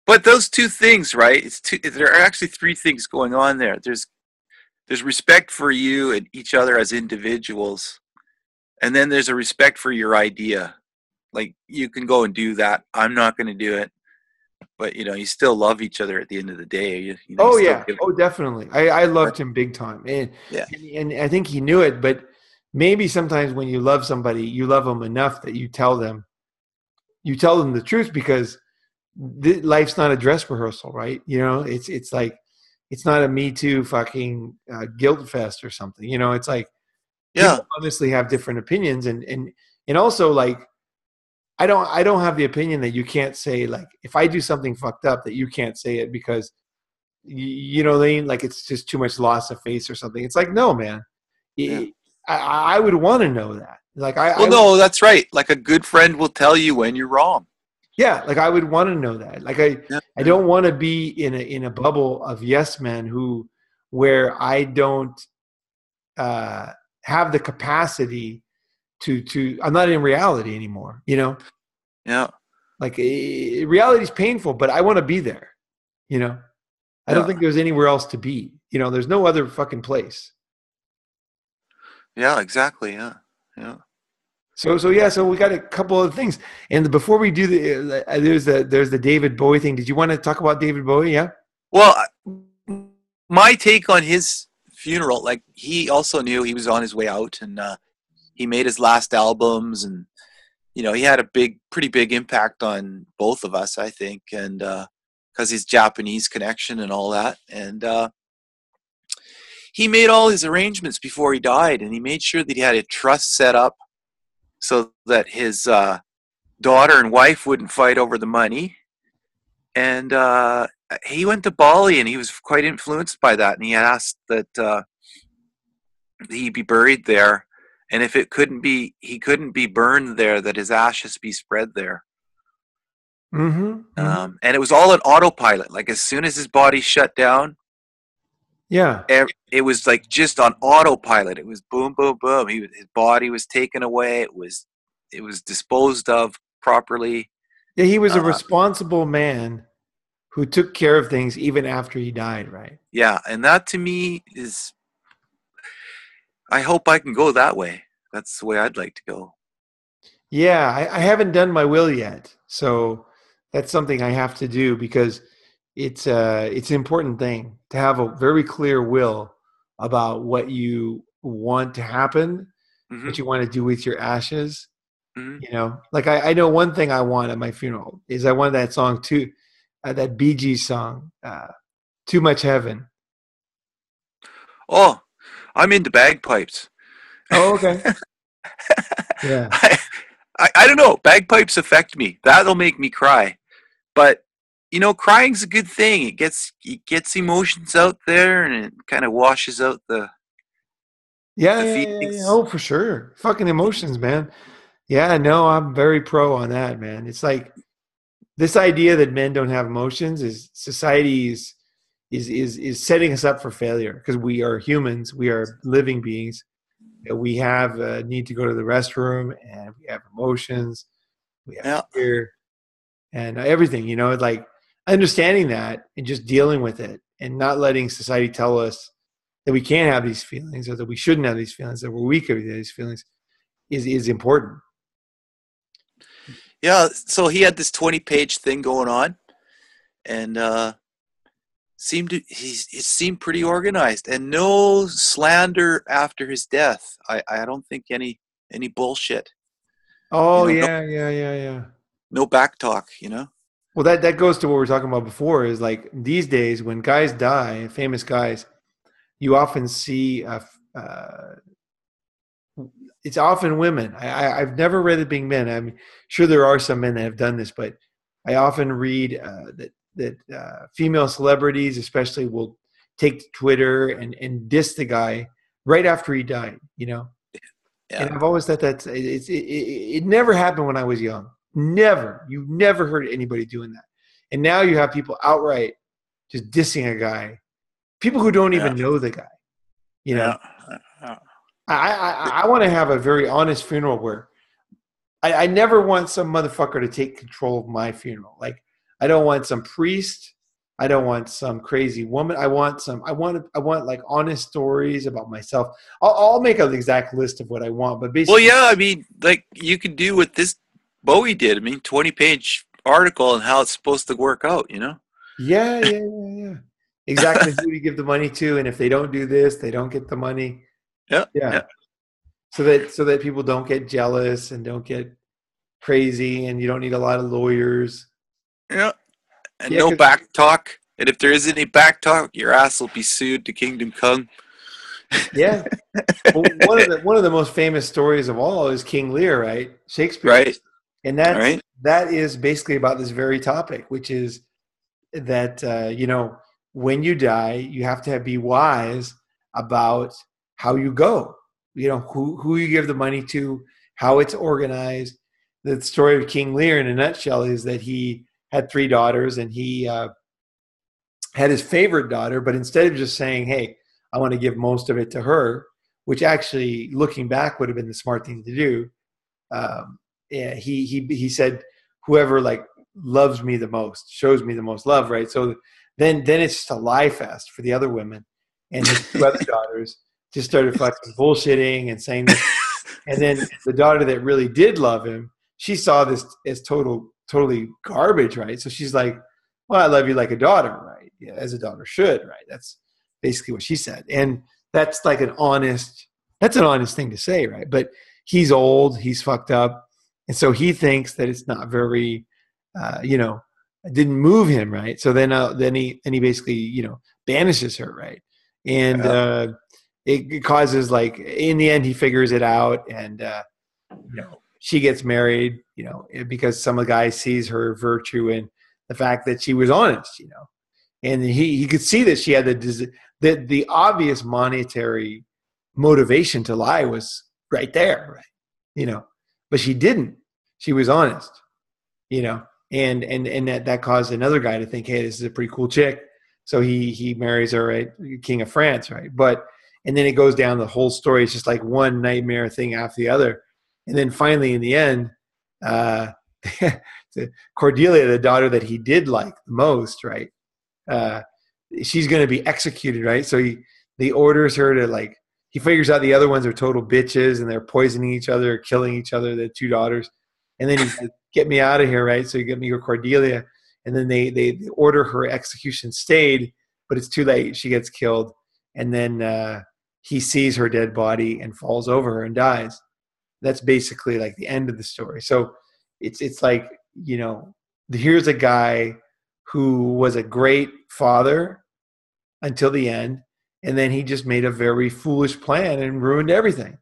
But those two things, right? There are actually three things going on there. There's respect for you and each other as individuals, and then there's a respect for your idea. Like you can go and do that. I'm not going to do it, but you still love each other at the end of the day. You Oh still yeah. give. Oh, definitely. I That, loved him big time, and, yeah. and and I think he knew it. But maybe sometimes when you love somebody, you love them enough that you tell them the truth because life's not a dress rehearsal, right? It's like it's not a Me Too fucking guilt fest or something. It's like Yeah. people honestly have different opinions, and also like I don't have the opinion that you can't say like if I do something fucked up that you can't say it because you know what I mean? Like it's just too much loss of face or something. It's like, no, man. Yeah. I, I would want to know that. Like Well, no, that's right. Like a good friend will tell you when you're wrong. yeah, like I would want to know that. Like Yeah. I Yeah. don't want to be in a bubble of yes men where I don't uh, have the capacity to. I'm not in reality anymore. Yeah. Like reality is painful, but I want to be there. You know, I don't Yeah. think there's anywhere else to be. There's no other fucking place. Yeah. Exactly. Yeah. Yeah. So yeah, so we got a couple of things, and before we do there's the David Bowie thing. Did you want to talk about David Bowie? Yeah. Well, my take on his funeral, like he also knew he was on his way out, and he made his last albums, and he had a pretty big impact on both of us, I think, and because his Japanese connection and all that, and he made all his arrangements before he died, and he made sure that he had a trust set up so that his daughter and wife wouldn't fight over the money, and he went to Bali, and he was quite influenced by that, and he asked that he be buried there, and if he couldn't be burned there, that his ashes be spread there. Mm-hmm. Mm-hmm. And it was all an autopilot. Like as soon as his body shut down, Yeah. it was like just on autopilot. It was boom, boom, boom. His body was taken away. It was disposed of properly. Yeah, he was a Uh, responsible man who took care of things even after he died, right? yeah, and that to me is. I hope I can go that way. That's the way I'd like to go. Yeah, I haven't done my will yet, so that's something I have to do because it's an important thing to have a very clear will about what you want to happen, Hmm. what you want to do with your ashes. Hmm. Like I know one thing I want at my funeral is I want that song too, that Bee Gees song, "Too Much Heaven." Oh, I'm into bagpipes. Oh, okay. Yeah. I, I don't know. Bagpipes affect me. That'll make me cry. But crying's a good thing. It gets emotions out there, and it kind of washes out the Yeah, the yeah, yeah, yeah. feelings. Oh, for sure. Fucking emotions, man. Yeah, no, I'm very pro on that, man. It's like this idea that men don't have emotions is society's is setting us up for failure because we are humans, we are living beings. We have a need to go to the restroom, and we have emotions, we have Yeah, fear, and everything. Like understanding that and just dealing with it, and not letting society tell us that we can't have these feelings or that we shouldn't have these feelings, that we're weak of these feelings is important. yeah. So he had this 20-page thing going on, and it seemed pretty organized, and no slander after his death. I don't think any bullshit. Oh No yeah, yeah, yeah, yeah. no back talk. Well, that goes to what we were talking about before. Is like these days when guys die, famous guys, you often see it's often women. I've never read it being men. I'm sure there are some men that have done this, but I often read that female celebrities, especially, will take to Twitter and diss the guy right after he died, you know? Yeah. And I've always thought it never happened when I was young. Never. You never heard anybody doing that. And now you have people outright just dissing a guy, people who don't Yeah. even know the guy, you know? Yeah. Yeah. I want to have a very honest funeral where I never want some motherfucker to take control of my funeral. Like, I don't want some priest. I don't want some crazy woman. I want like honest stories about myself. I'll make an exact list of what I want, but Well, basically, yeah, I mean, like you could do what this Bowie did. I mean, 20-page article on how it's supposed to work out, you know? yeah. Exactly who to give the money to, and if they don't do this, they don't get the money. Yeah. Yeah, Yeah. so that people don't get jealous and don't get crazy, and you don't need a lot of lawyers. Yeah. And Yeah, no 'cause back talk. And if there is any back talk, your ass will be sued to Kingdom Come. yeah. Well, one of the most famous stories of all is King Lear, right? Shakespeare, Right. and Right. that is basically about this very topic, which is that when you die, you have to be wise about how you go. You know who you give the money to, how it's organized. The story of King Lear, in a nutshell, is that he had 3 daughters, and he had his favorite daughter, but instead of just saying, "Hey, I want to give most of it to her," which actually, looking back, would have been the smart thing to do. Yeah, he said, "Whoever like loves me the most, shows me the most love," right? So then it's just a lie fest for the other women, and his 2 other daughters just started fucking bullshitting and saying this. And then the daughter that really did love him, she saw this as totally garbage, right? So she's like, "Well, I love you like a daughter, right? Yeah, as a daughter should, right?" That's basically what she said, and that's an honest thing to say, right? But he's old, he's fucked up, and so he thinks that it's not very, it didn't move him, right? So then he basically banishes her, right? And Yeah. it causes, like, in the end he figures it out, and she gets married, because some guy sees her virtue in the fact that she was honest, and he could see that she had the obvious monetary motivation to lie was right there, right? But she didn't. She was honest, and that caused another guy to think, hey, this is a pretty cool chick. So he marries her, right? King of France, right? And then it goes down the whole story. It's just like one nightmare thing after the other. And then finally, in the end, uh, Cordelia, the daughter that he did like the most, right? She's going to be executed, right? So he orders her to, like, he figures out the other ones are total bitches and they're poisoning each other, killing each other, the 2 daughters. And then he's like, get me out of here, right? So you get me your Cordelia. And then they order her execution stayed, but it's too late. She gets killed. And then he sees her dead body and falls over her and dies. That's basically like the end of the story. So it's like, here's a guy who was a great father until the end, and then he just made a very foolish plan and ruined everything.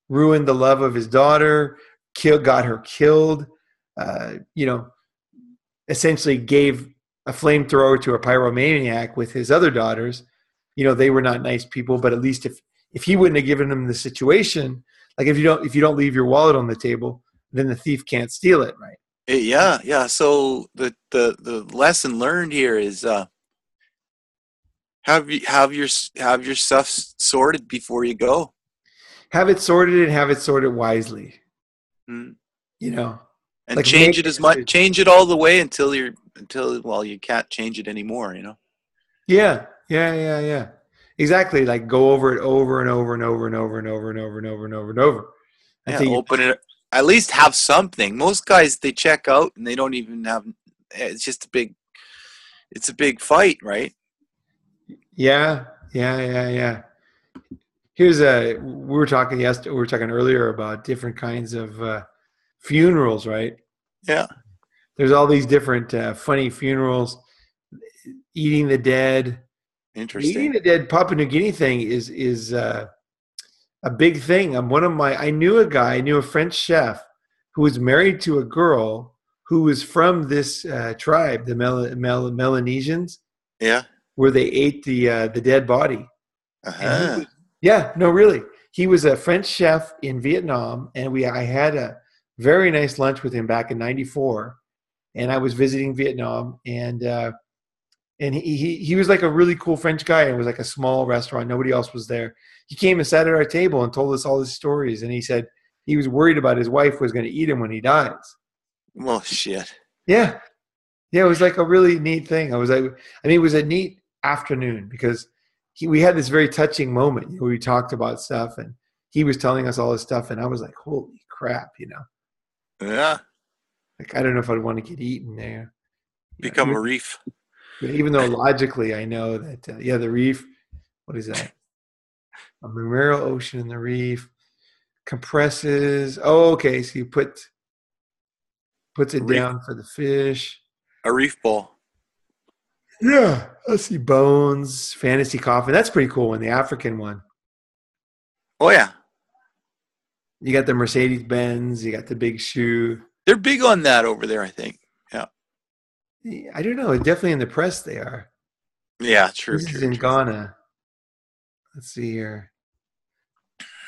Ruined the love of his daughter, got her killed. Essentially gave a flamethrower to a pyromaniac with his other daughters. They were not nice people, but at least if he wouldn't have given them the situation, like if you don't leave your wallet on the table, then the thief can't steal it, right? Yeah. Yeah. So the lesson learned here is have your stuff sorted before you go. Have it sorted and have it sorted wisely. Mm. And Like, change it as much. Change it all the way until you can't change it anymore. Yeah. Exactly. Like, go over it over and over and over and over and over and over and over and over and over Yeah. until you. Open it. At least have something. Most guys, they check out and they don't even have. It's just a big. It's a big fight, right? Yeah. We were talking yesterday. We were talking earlier about different kinds of funerals, right? Yeah. There's all these different funny funerals. Eating the dead. Eating Interesting. the dead Papua New Guinea thing is a big thing. I knew a French chef who was married to a girl who was from this tribe, the Melanesians. Yeah. where they ate the dead body. And he Uh-huh. was, yeah, no, really. He was a French chef in Vietnam, and I had a very nice lunch with him back in '94, and I was visiting Vietnam, and he was like a really cool French guy. It was like a small restaurant. Nobody else was there. He came and sat at our table and told us all his stories, and he said he was worried about his wife was going to eat him when he dies. Well, shit. Yeah, yeah, it was like a really neat thing. It was a neat afternoon because we had this very touching moment. Where we talked about stuff, and he was telling us all this stuff, and I was like, "Holy crap!" Yeah. Like I don't know if I'd want to get eaten there. Become a reef. Even though logically I know that, the reef. What is that? A memorial ocean in the reef compresses. Oh, okay. So you puts it Reef. down for the fish. A reef ball. Yeah, let's see. Bones, fantasy coffin. That's pretty cool one. The African one. Oh, yeah. You got the Mercedes Benz. You got the big shoe. They're big on that over there, I think. Yeah. I don't know. Definitely in the press they are. Yeah, true, This is true, in true. Ghana. Let's see here.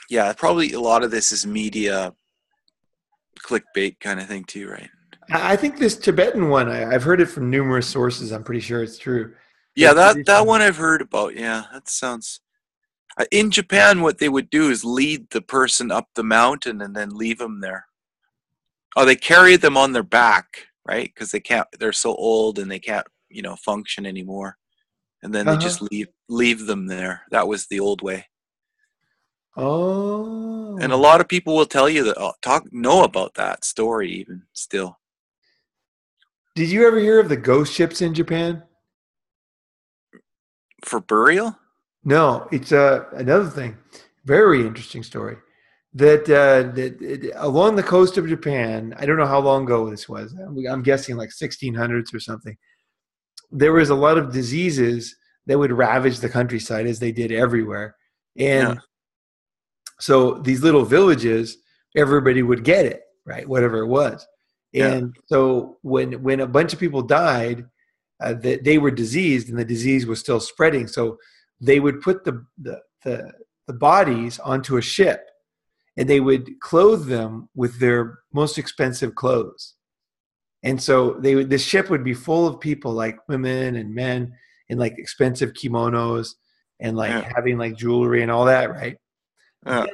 Yeah, probably a lot of this is media clickbait kind of thing too, right? I think this Tibetan one. I've heard it from numerous sources. I'm pretty sure it's true. Yeah, The that tradition. one I've heard about. Yeah, that sounds. In Japan, what they would do is lead the person up the mountain and then leave them there. Oh, they carry them on their back, right? Because they can't. They're so old and they can't, function anymore. And then they just Uh-huh. leave them there. That was the old way. And a Oh. lot of people will tell you that know about that story even still. Did you ever hear of the ghost ships in Japan? For burial? No, it's another thing. Very interesting story. That along the coast of Japan, I don't know how long ago this was. I'm guessing like 1600s or something. There was a lot of diseases that would ravage the countryside as they did everywhere. Yeah, And so these little villages, everybody would get it, right? Whatever it was. yeah, And so when a bunch of people died, they were diseased and the disease was still spreading. So they would put the bodies onto a ship and they would clothe them with their most expensive clothes. And so this ship would be full of people like women and men in like expensive kimonos and like yeah, having like jewelry and all that, right? yeah.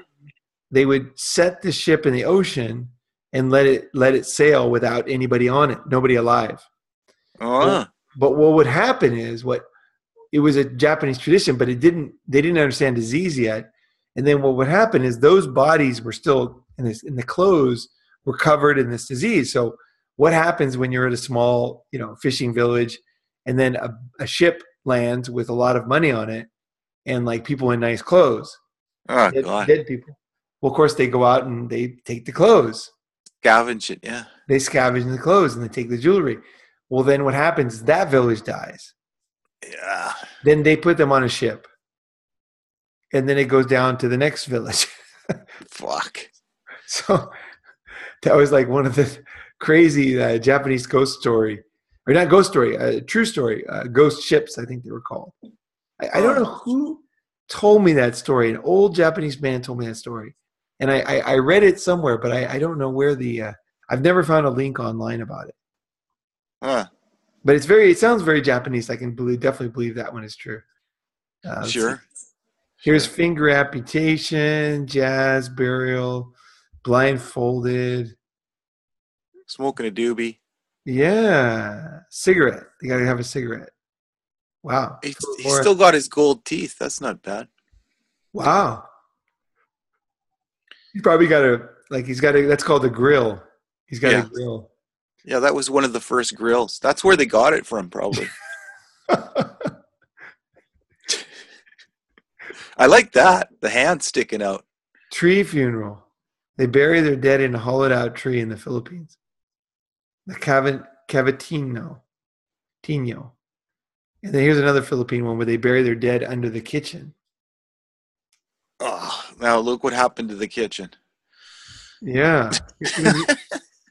They would set the ship in the ocean and let it sail without anybody on it, nobody alive. But, Oh, but what would happen is what it was a Japanese tradition, but they didn't understand disease yet. And then what would happen is those bodies were still in the clothes were covered in this disease. So what happens when you're at a small, fishing village and then a ship lands with a lot of money on it and like people in nice clothes, oh God. dead people. Well, of course they go out and they take the clothes. Scavenge it, yeah. They scavenge the clothes and they take the jewelry. Well, then what happens is that village dies. Yeah. Then they put them on a ship and then it goes down to the next village. Fuck. So that was like one of the crazy Japanese ghost story, or not ghost story, true story, ghost ships, I think they were called. I don't know Oh, who told me that story. An old Japanese man told me that story. And I read it somewhere, but I don't know where I've never found a link online about it. huh. But it sounds very Japanese. I can definitely believe that one is true. Let's see. Sure, Here's sure. finger amputation, jazz, burial, blindfolded. Smoking a doobie. Yeah, cigarette. You got to have a cigarette. Wow. He's still got his gold teeth. That's not bad. Wow. He's probably got that's called a grill. He's got a Yeah. grill. Yeah, that was one of the first grills. That's where they got it from, probably. I like that. The hand sticking out. Tree funeral. They bury their dead in a hollowed out tree in the Philippines. The Cavitino. Tino. And then here's another Philippine one where they bury their dead under the kitchen. Oh, now look what happened to the kitchen. Yeah.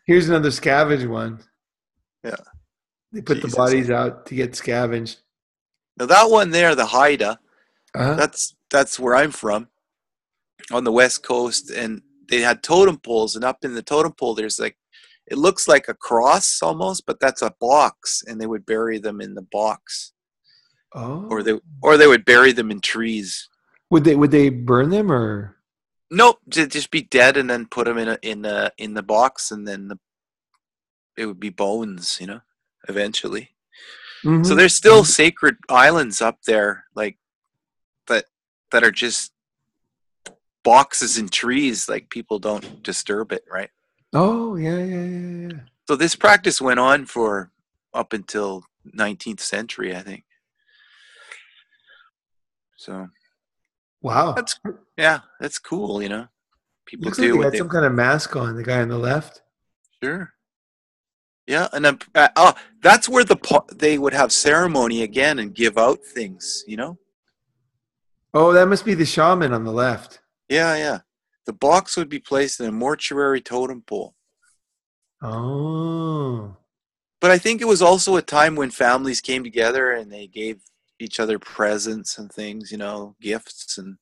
Here's another scavenge one. Yeah. They put the Jesus. bodies out to get scavenged. Now that one there, the Haida, Uh-huh. that's where I'm from, on the west coast, and they had totem poles, and up in the totem pole, there's like, it looks like a cross almost, but that's a box, and they would bury them in the box, Oh. or they would bury them in trees. Would they burn them or? Nope, just be dead, and then put them in the box, and then it would be bones, eventually. So Mm-hmm. there's still sacred islands up there, like that that are just boxes and trees, like people don't disturb it, right? Oh, yeah, yeah, yeah, yeah. So this practice went on for up until 19th century, I think. So Wow. that's, yeah, that's cool, People Looks like do they what had they some kind of mask on, the guy on the left. sure. Yeah, and then that's where they would have ceremony again and give out things. Oh, that must be the shaman on the left. Yeah, yeah. The box would be placed in a mortuary totem pole. Oh. But I think it was also a time when families came together and they gave each other presents and things, gifts, and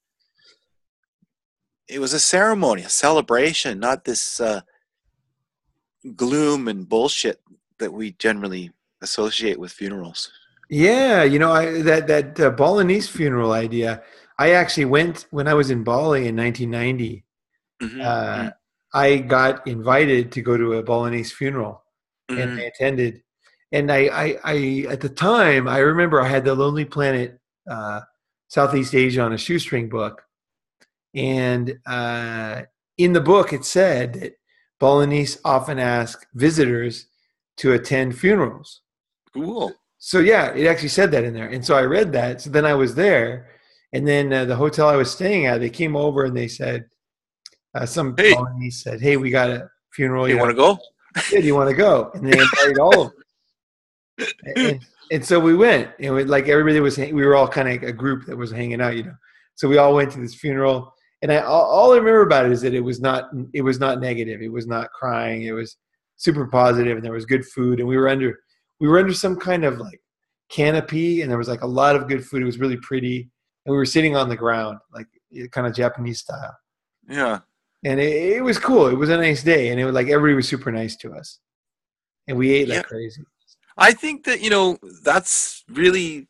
it was a ceremony, a celebration, not this gloom and bullshit that we generally associate with funerals. Yeah, that Balinese funeral idea. I actually went when I was in Bali in 1990. Mm-hmm, Uh, mm-hmm, I got invited to go to a Balinese funeral, and I mm-hmm. attended. And I at the time, I remember I had the Lonely Planet, Southeast Asia on a shoestring book, and in the book it said that Balinese often ask visitors to attend funerals. Cool. So yeah, it actually said that in there, and so I read that. So then I was there, and then the hotel I was staying at, they came over and they said, some Hey, Balinese said, "Hey, we got a funeral, you want to go? Yeah, do you want to go?" And they invited all of us, and so we went, and like everybody we were all kind of a group that was hanging out. So we all went to this funeral, and all I remember about it is that it was not negative, it was not crying, it was super positive, and there was good food, and we were under some kind of like canopy, and there was like a lot of good food. It was really pretty, and we were sitting on the ground, like kind of Japanese style, Yeah. and it was cool. It was a nice day, and it was like everybody was super nice to us, and we ate like Yeah. crazy. I think that, that's really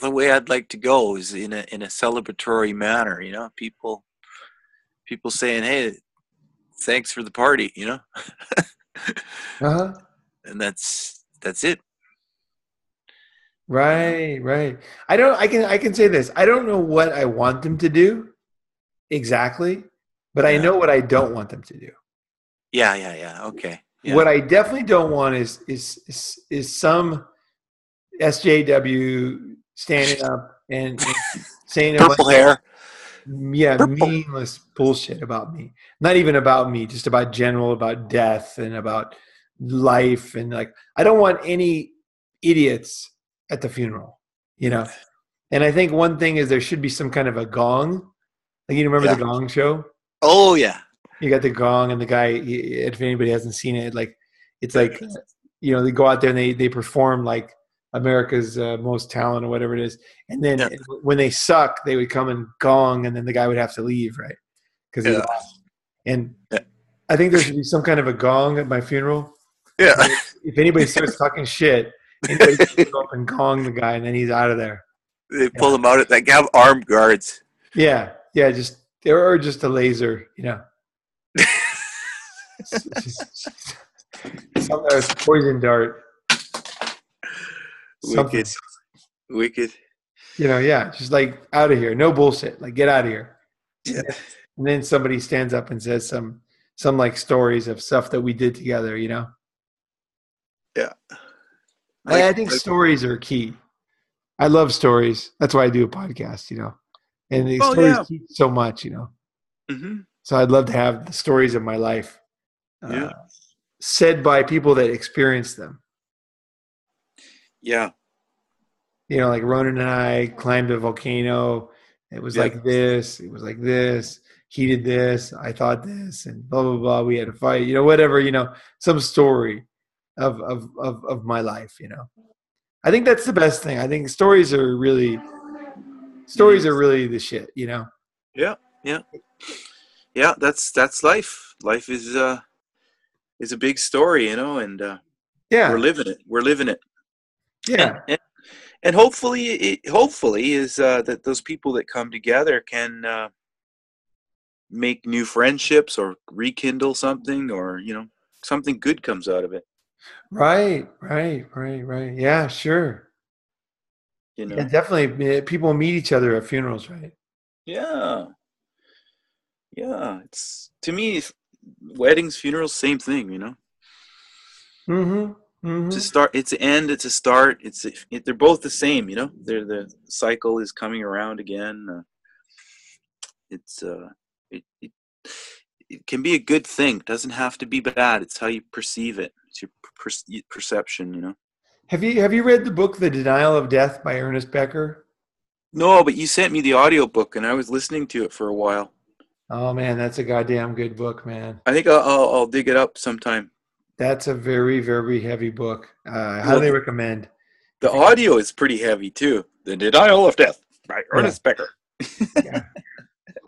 the way I'd like to go, is in a celebratory manner, people saying, "Hey, thanks for the party." Uh-huh. And that's it, you know. Right, right. I can say this. I don't know what I want them to do exactly, but I Yeah. know what I don't want them to do. Yeah, yeah, yeah. Okay. Yeah. What I definitely don't want is some SJW standing up and saying a bunch Purple hair. yeah, Purple. meaningless bullshit about me. Not even about me, just about general, about death and about life. And like, I don't want any idiots at the funeral. And I think one thing is there should be some kind of a gong. Like, you remember the Yeah. Gong Show? Oh yeah. You got the gong, and the guy, if anybody hasn't seen it, like, it's Yeah. like, they go out there and they perform like America's Most Talent or whatever it is. And then Yeah. when they suck, they would come and gong, and then the guy would have to leave, right? Because he Yeah. lost. And Yeah. I think there should be some kind of a gong at my funeral. Yeah. If anybody starts talking shit, anybody can go up and gong the guy, and then he's out of there. They pull Yeah, them out. They have armed guards. yeah, yeah. Just a laser. Some poison dart, something. Wicked. Wicked. Yeah, just like out of here, no bullshit. Like, get out of here. Yeah. And then somebody stands up and says some like stories of stuff that we did together. Yeah. I think stories are key. I love stories. That's why I do a podcast. And the Oh stories yeah. teach so much. Hmm. So I'd love to have the stories of my life Yeah. uh, said by people that experienced them. Yeah. Like Ronin and I climbed a volcano. It was Yeah. like this. It was like this. He did this. I thought this, and blah blah blah. We had a fight. Whatever. Some story of my life. I think that's the best thing. I think Hmm. stories are really the shit, you know? Yeah, yeah, yeah. That's life. Life is a big story, and we're Yeah. living it. We're living it, and Yeah. and, and hopefully is that those people that come together can make new friendships or rekindle something, or something good comes out of it. Right. Right. Right. Right. Yeah, sure. You Yeah, know. definitely. People meet each other at funerals, right? Yeah, yeah. It's to me, weddings, funerals, same thing. Mm-hmm. It's a Mm-hmm. start. It's an end. It's a start. They're both the same. The cycle is coming around again. It's it, it it can be a good thing. It doesn't have to be bad. It's how you perceive it. It's your perception. Have you read the book The Denial of Death by Ernest Becker? No, but you sent me the audiobook and I was listening to it for a while. Oh man, that's a goddamn good book, man. I think I'll dig it up sometime. That's a very, very heavy book. I Well, highly recommend the if you audio is pretty heavy too. The Denial of Death by yeah, Ernest Becker. yeah.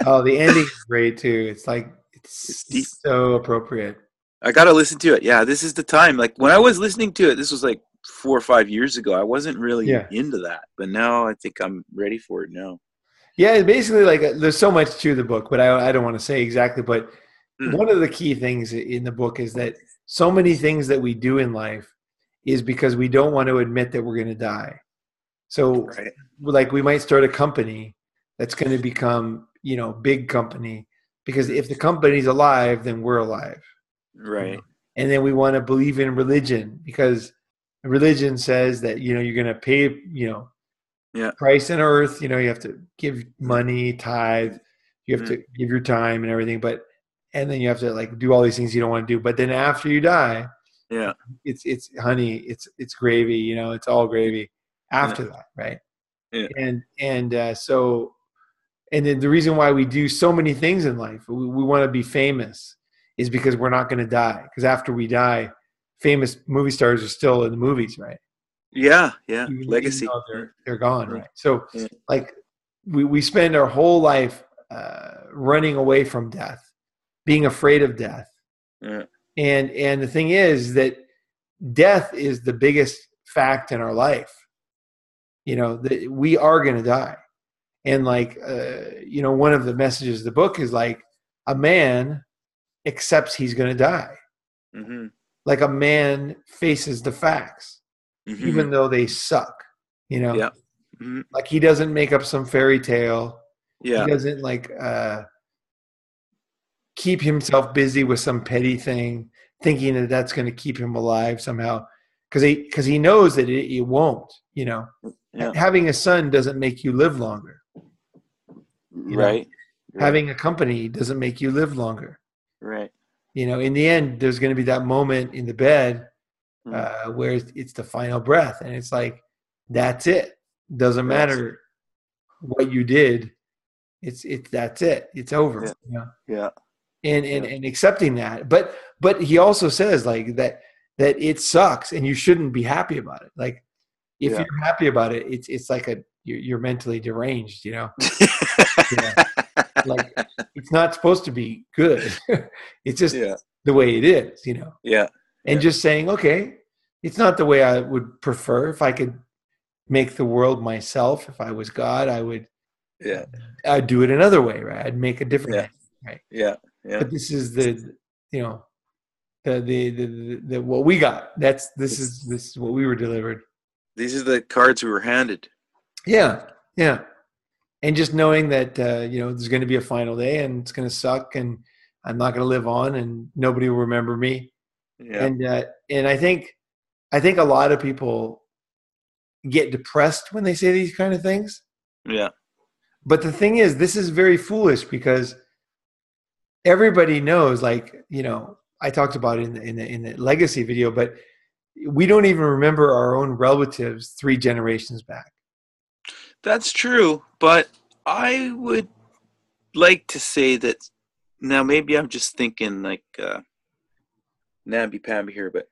Oh, the ending is great too. It's deep. It's so appropriate. I gotta listen to it. Yeah, this is the time. Like when I was listening to it, this was like 4 or 5 years ago. I wasn't really Yeah. into that, but now I think I'm ready for it now. Yeah, it's basically like there's so much to the book, but I don't want to say exactly. But Hmm. one of the key things in the book is that so many things that we do in life is because we don't want to admit that we're going to die. So, Right. like, we might start a company that's going to become, big company because Hmm. if the company's alive, then we're alive. You know? Right. And then we want to believe in religion because religion says that you're going to pay Yeah. Christ and earth, you have to give Hmm. money, tithe, you have Hmm. to give your time and everything, and then you have to like do all these things you don't want to do. But then after you die, Yeah. it's honey, it's gravy, it's all gravy Yeah. after that, right? Yeah. And and then the reason why we do so many things in life, we want to be famous, is because we're not going to die. Because after we die, famous movie stars are still in the movies, right? Yeah. Yeah. Even Legacy. though Yeah. they're gone, Yeah. right? So Yeah. like we spend our whole life running away from death, being afraid of death, Yeah. and the thing is that death is the biggest fact in our life. That we are going to die, and like one of the messages of the book is like a man accepts he's going to die, Mm-hmm. like a man faces the facts, Mm-hmm. even though they suck. You know, Yeah. Mm-hmm. Like he doesn't make up some fairy tale. He Yeah. doesn't like keep himself busy with some petty thing, thinking that that's going to keep him alive somehow, because he knows that it won't. Yeah. Having a son doesn't make you live longer. You know, Right. Right. having a company doesn't make you live longer. Right. In the end, there's going to be that moment in the bed Mm. where it's the final breath, and it's like that's it. Doesn't That's matter what you did. It's that's it. It's over. yeah. Yeah. And Yeah. and accepting that. But he also says like that it sucks, and you shouldn't be happy about it. Like if Yeah. you're happy about it, it's like you're mentally deranged. Yeah. Like it's not supposed to be good. It's just Yeah. the way it is. Yeah. And Yeah. just saying, okay, it's not the way I would prefer. If I could make the world myself, if I was God, Yeah. I'd do it another way, right? I'd make a different Yeah. ending, right? Yeah. Yeah. But this is you know, the what we got. It's This is what we were delivered. these are the cards we were handed. Yeah, yeah. And just knowing that there's going to be a final day, and it's going to suck, and I'm not going to live on, and nobody will remember me. Yeah. And I think a lot of people get depressed when they say these kind of things. Yeah. But the thing is, this is very foolish because everybody knows, like, I talked about it in the legacy video, but we don't even remember our own relatives 3 generations back. That's true, but I would like to say that now maybe I'm just thinking like namby pamby here, but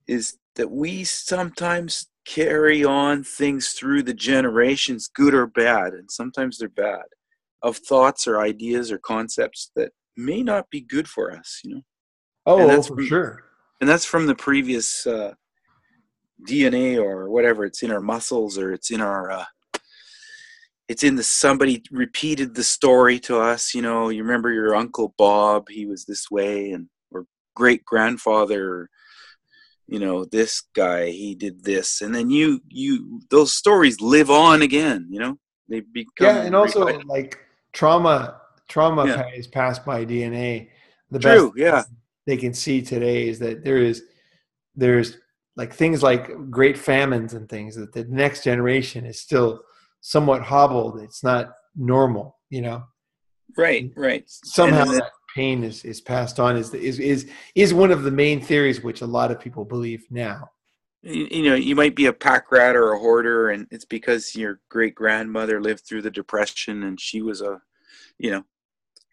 is that we sometimes carry on things through the generations, good or bad, and sometimes they're bad, of thoughts or ideas or concepts that may not be good for us, and Oh, that's for sure. from the previous DNA or whatever. It's in our muscles, or it's in our it's in the somebody repeated the story to us. You remember your Uncle Bob, he was this way, and or great grandfather, this guy, he did this, and then you those stories live on again. They Yeah, and become also like trauma yeah, is passed by DNA. The best true, yeah, they can see today is that there's like things like great famines and things that the next generation is still somewhat hobbled. It's not normal, right, and somehow then that pain is passed on is one of the main theories which a lot of people believe now. you might be a pack rat or a hoarder, and it's because your great grandmother lived through the Depression, and she was you know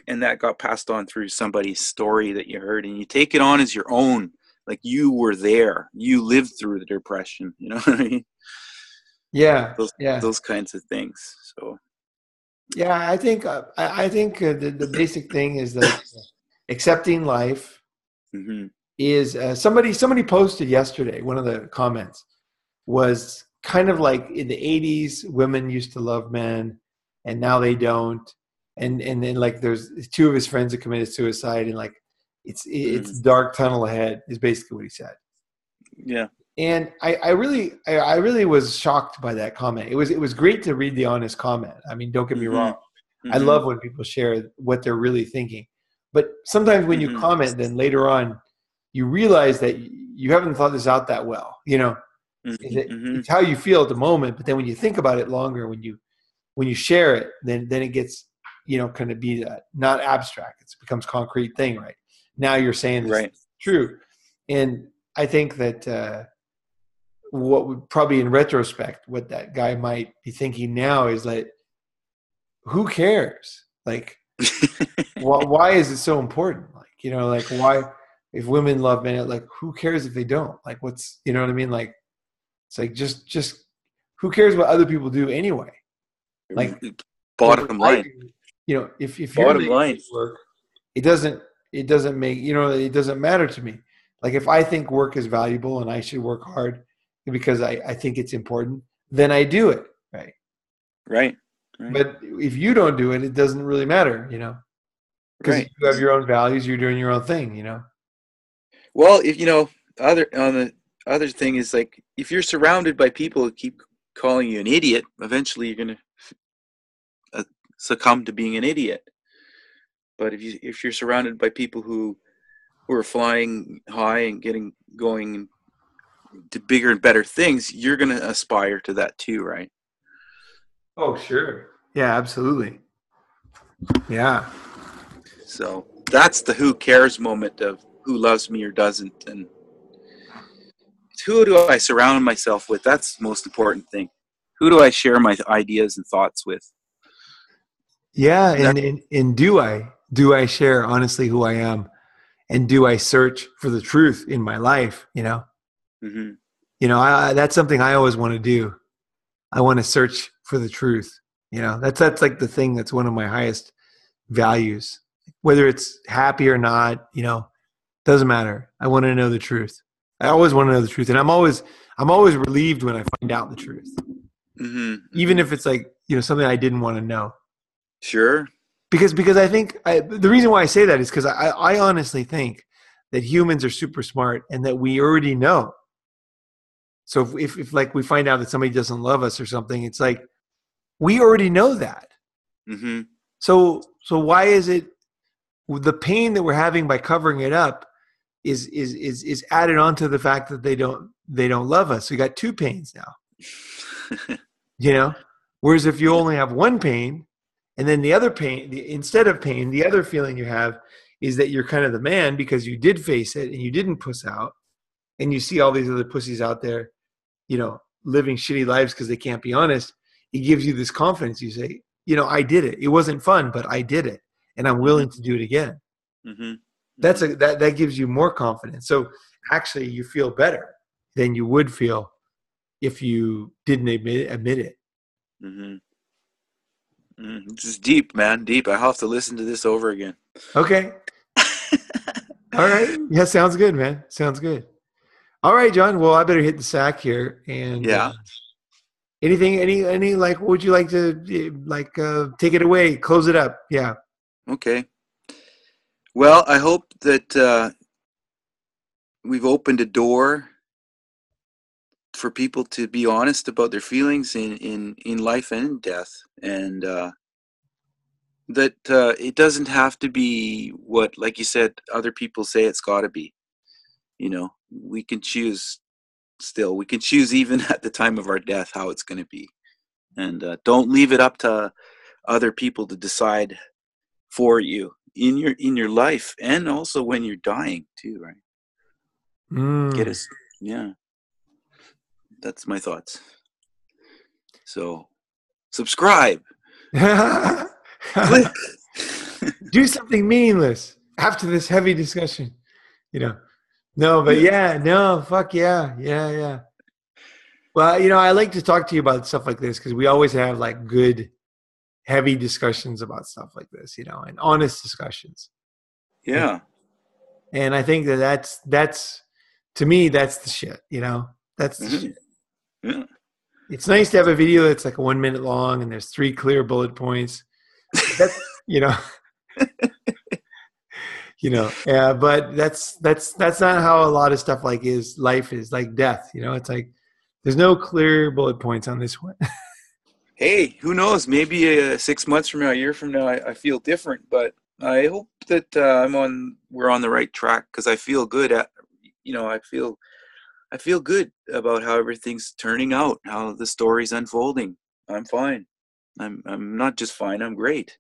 and that got passed on through somebody's story that you heard, and you take it on as your own, like you were there, you lived through the Depression. You know what I mean? Yeah, those yeah, those kinds of things. So yeah. I think the basic thing is that accepting life hmm is somebody posted yesterday. One of the comments was kind of like in the 80s, women used to love men, and now they don't. And then like there's two of his friends that committed suicide, and like it's hmm dark tunnel ahead is basically what he said. yeah. And I really was shocked by that comment. It was great to read the honest comment. I mean, don't get me hmm wrong. I hmm love when people share what they're really thinking. But sometimes when you hmm comment, then later on, you realize that you haven't thought this out that well. hmm It's how you feel at the moment, but then when you think about it longer, when you share it, then it gets kind of be that not abstract. It becomes concrete thing, right? Now you're saying this is right. true, and I think that what would probably in retrospect, what that guy might be thinking now is like, who cares? Like, why is it so important? Like why if women love men, like who cares if they don't? Like what's what I mean? Like it's like just who cares what other people do anyway? Like what Bottom I line. do, if you're Bottom making line. it work, it doesn't make it doesn't matter to me. Like if I think work is valuable and I should work hard because I think it's important, then I do it, right? Right. Right. But if you don't do it, it doesn't really matter, because Right. you have your own values, you're doing your own thing. Well, if other on the other thing is, like, if you're surrounded by people who keep calling you an idiot, eventually you're gonna uh, succumb to being an idiot. But if you're surrounded by people who are flying high and getting going to bigger and better things, you're gonna aspire to that too, right? Oh, sure. Yeah, absolutely. Yeah. So that's the who cares moment of who loves me or doesn't, and who do I surround myself with? That's the most important thing. Who do I share my ideas and thoughts with? Yeah, And that, and do I share honestly who I am, and do I search for the truth in my life? hmm That's something I always want to do. I want to search for the truth. That's like the thing that's one of my highest values. Whether it's happy or not, doesn't matter. I want to know the truth. I always want to know the truth, and I'm always relieved when I find out the truth, hmm even hmm if it's like something I didn't want to know. Sure. Because I think the reason why I say that is because I honestly think that humans are super smart and that we already know. So if like we find out that somebody doesn't love us or something, it's like we already know that. hmm So why is it the pain that we're having by covering it up is added on to the fact that they don't love us? We got two pains now, you know. Whereas if you yeah. only have one pain, and then the other pain, instead of pain, the other feeling you have is that you're kind of the man because you did face it and you didn't puss out, and you see all these other pussies out there, living shitty lives because they can't be honest. It gives you this confidence. You say, I did it. It wasn't fun, but I did it, and I'm hmm willing to do it again. hmm That's hmm that gives you more confidence. So actually, you feel better than you would feel, if you didn't admit it. Mm-hmm. This is deep, man. Deep. I have to listen to this over again. Okay. All right. Yeah, sounds good, man. Sounds good. All right, John. Well, I better hit the sack here. And Yeah. anything, any like, what would you like to take it away? Close it up. Yeah. Okay. Well, I hope that we've opened a door for people to be honest about their feelings in life and in death, and that it doesn't have to be what, like you said, other people say it's got to be. We can choose. Still, we can choose even at the time of our death how it's going to be, and don't leave it up to other people to decide for you in your life, and also when you're dying too, right? Get us, yeah. That's my thoughts. So, subscribe. Click. Do something meaningless after this heavy discussion. No, but no, fuck yeah. Well, I like to talk to you about stuff like this because we always have like good, heavy discussions about stuff like this, and honest discussions. Yeah. And I think that's to me, that's the shit, that's the shit. Yeah. It's nice to have a video that's like 1 minute long and there's 3 clear bullet points. That's, but that's not how a lot of stuff life is like death. It's like there's no clear bullet points on this one. Hey, who knows? Maybe 6 months from now, a year from now, I feel different. But I hope that we're on the right track, because I feel good I feel good about how everything's turning out, how the story's unfolding. I'm fine. I'm not just fine. I'm great.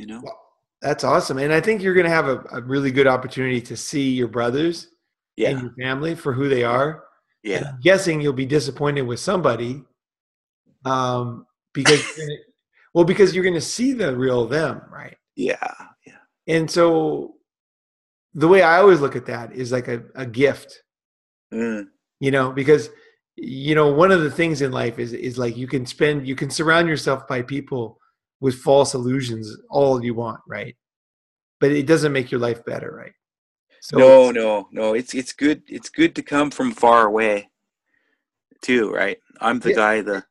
Well, that's awesome. And I think you're going to have a really good opportunity to see your brothers and your family for who they are. Yeah. And I'm guessing you'll be disappointed with somebody because you're going to see the real them, right? Yeah. And so the way I always look at that is like a gift, because one of the things in life is like you can surround yourself by people with false illusions all you want, right? But it doesn't make your life better, right? So no. It's good. It's good to come from far away too, right? I'm the guy, the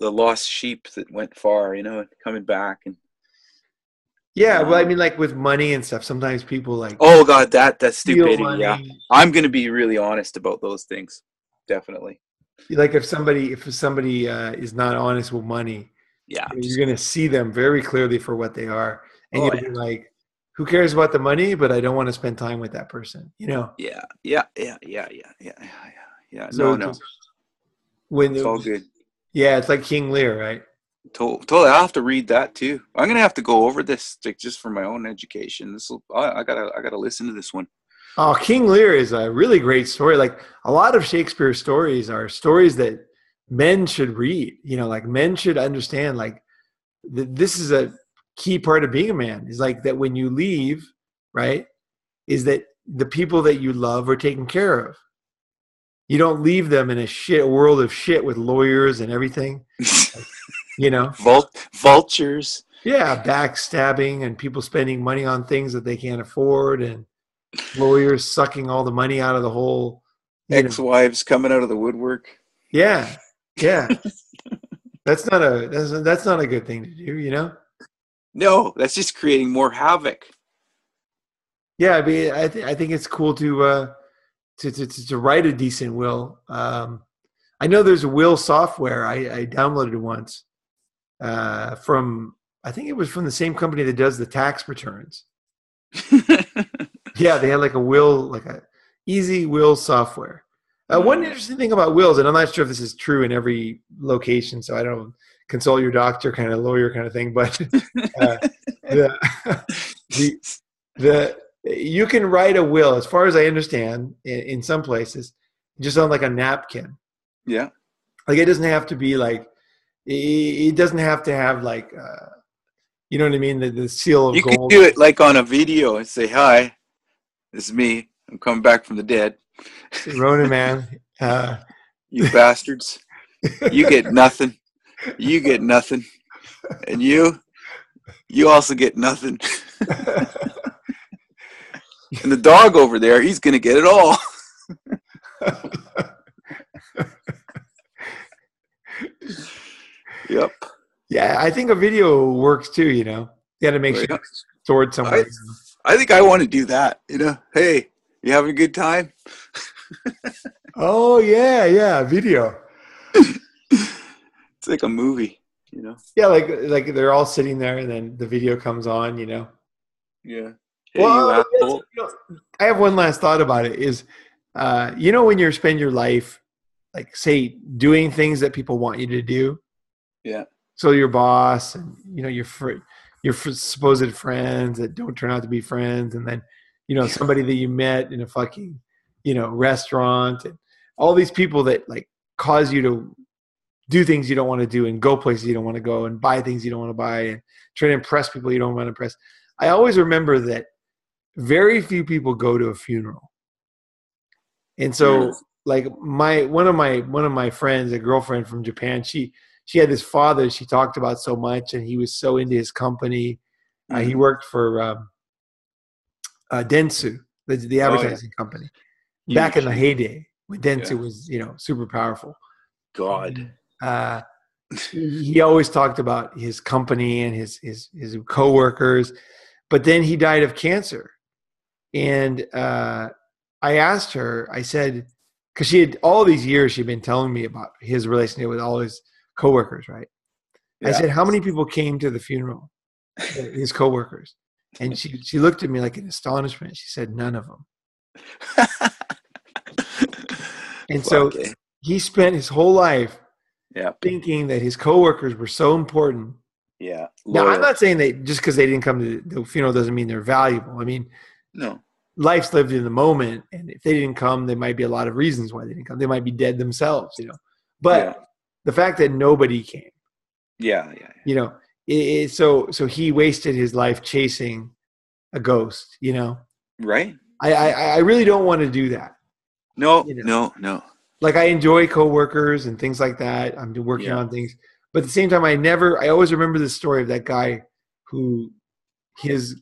lost sheep that went far, coming back. And well, I mean, like with money and stuff, sometimes people like, oh god, that's stupidity. money. Yeah, I'm gonna be really honest about those things, definitely. Like if somebody is not honest with money, you're going to see them very clearly for what they are, and you'll be like, who cares about the money? But I don't want to spend time with that person, Yeah. So no. When it's all good. Yeah, it's like King Lear, right? Totally. I have to read that too. I'm gonna have to go over this just for my own education. I gotta listen to this one. Oh, King Lear is a really great story. Like a lot of Shakespeare's stories are stories that men should read. Like men should understand. Like this is a key part of being a man. Is like that when you leave, right? Is that the people that you love are taken care of. You don't leave them in a world of shit with lawyers and everything. Vultures. Yeah, backstabbing and people spending money on things that they can't afford, and lawyers sucking all the money out of the whole. Ex-wives coming out of the woodwork. Yeah. That's not a good thing to do. No, that's just creating more havoc. Yeah, I mean, I think it's cool to write a decent will. I know there's a will software. I downloaded it once from, I think it was from the same company that does the tax returns. Yeah, they had like a easy will software. One interesting thing about wills, and I'm not sure if this is true in every location, so I don't consult your doctor kind of lawyer kind of thing, but you can write a will, as far as I understand, in some places, just on like a napkin. Yeah. Like it doesn't have to be like, it doesn't have to have like, you know what I mean? The seal of gold. You could do it like on a video and say, hi, this is me. I'm coming back from the dead. Ronin, man. You bastards. You get nothing. You get nothing. And you also get nothing. And the dog over there, he's going to get it all. Yep. Yeah, I think a video works too, you know. You got to make sure it's stored somewhere. I think I want to do that, you know. Hey, you having a good time? Oh, yeah, video. It's like a movie, you know. Yeah, like they're all sitting there and then the video comes on, you know. Yeah. Hey, Well, you asshole. you know, I have one last thought about it is, you know, when you spend your life, like, say, doing things that people want you to do. Yeah. So your boss and, you know, your supposed friends that don't turn out to be friends. And then, you know, somebody that you met in a fucking, you know, restaurant and all these people that like cause you to do things you don't want to do and go places you don't want to go and buy things you don't want to buy and try to impress people you don't want to impress. I always remember that very few people go to a funeral. And so like one of my friends, a girlfriend from Japan, she had this father she talked about so much, and he was so into his company. He worked for Dentsu, the advertising company, back in the heyday when Dentsu was, you know, super powerful. God. And, he always talked about his company and his coworkers, but then he died of cancer. And I asked her, I said, because she had all these years she'd been telling me about his relationship with all his coworkers, right? Yeah. I said, how many people came to the funeral? His coworkers. And she looked at me like in astonishment. She said, none of them. And so he spent his whole life thinking that his coworkers were so important. Yeah. Now, I'm not saying that just because they didn't come to the funeral doesn't mean they're valuable. I mean, no. Life's lived in the moment, and if they didn't come, there might be a lot of reasons why they didn't come. They might be dead themselves, you know. But the fact that nobody came, you know, so he wasted his life chasing a ghost, you know. Right. I really don't want to do that. No, you know? no. Like I enjoy coworkers and things like that. I'm working on things, but at the same time, I always remember the story of that guy who his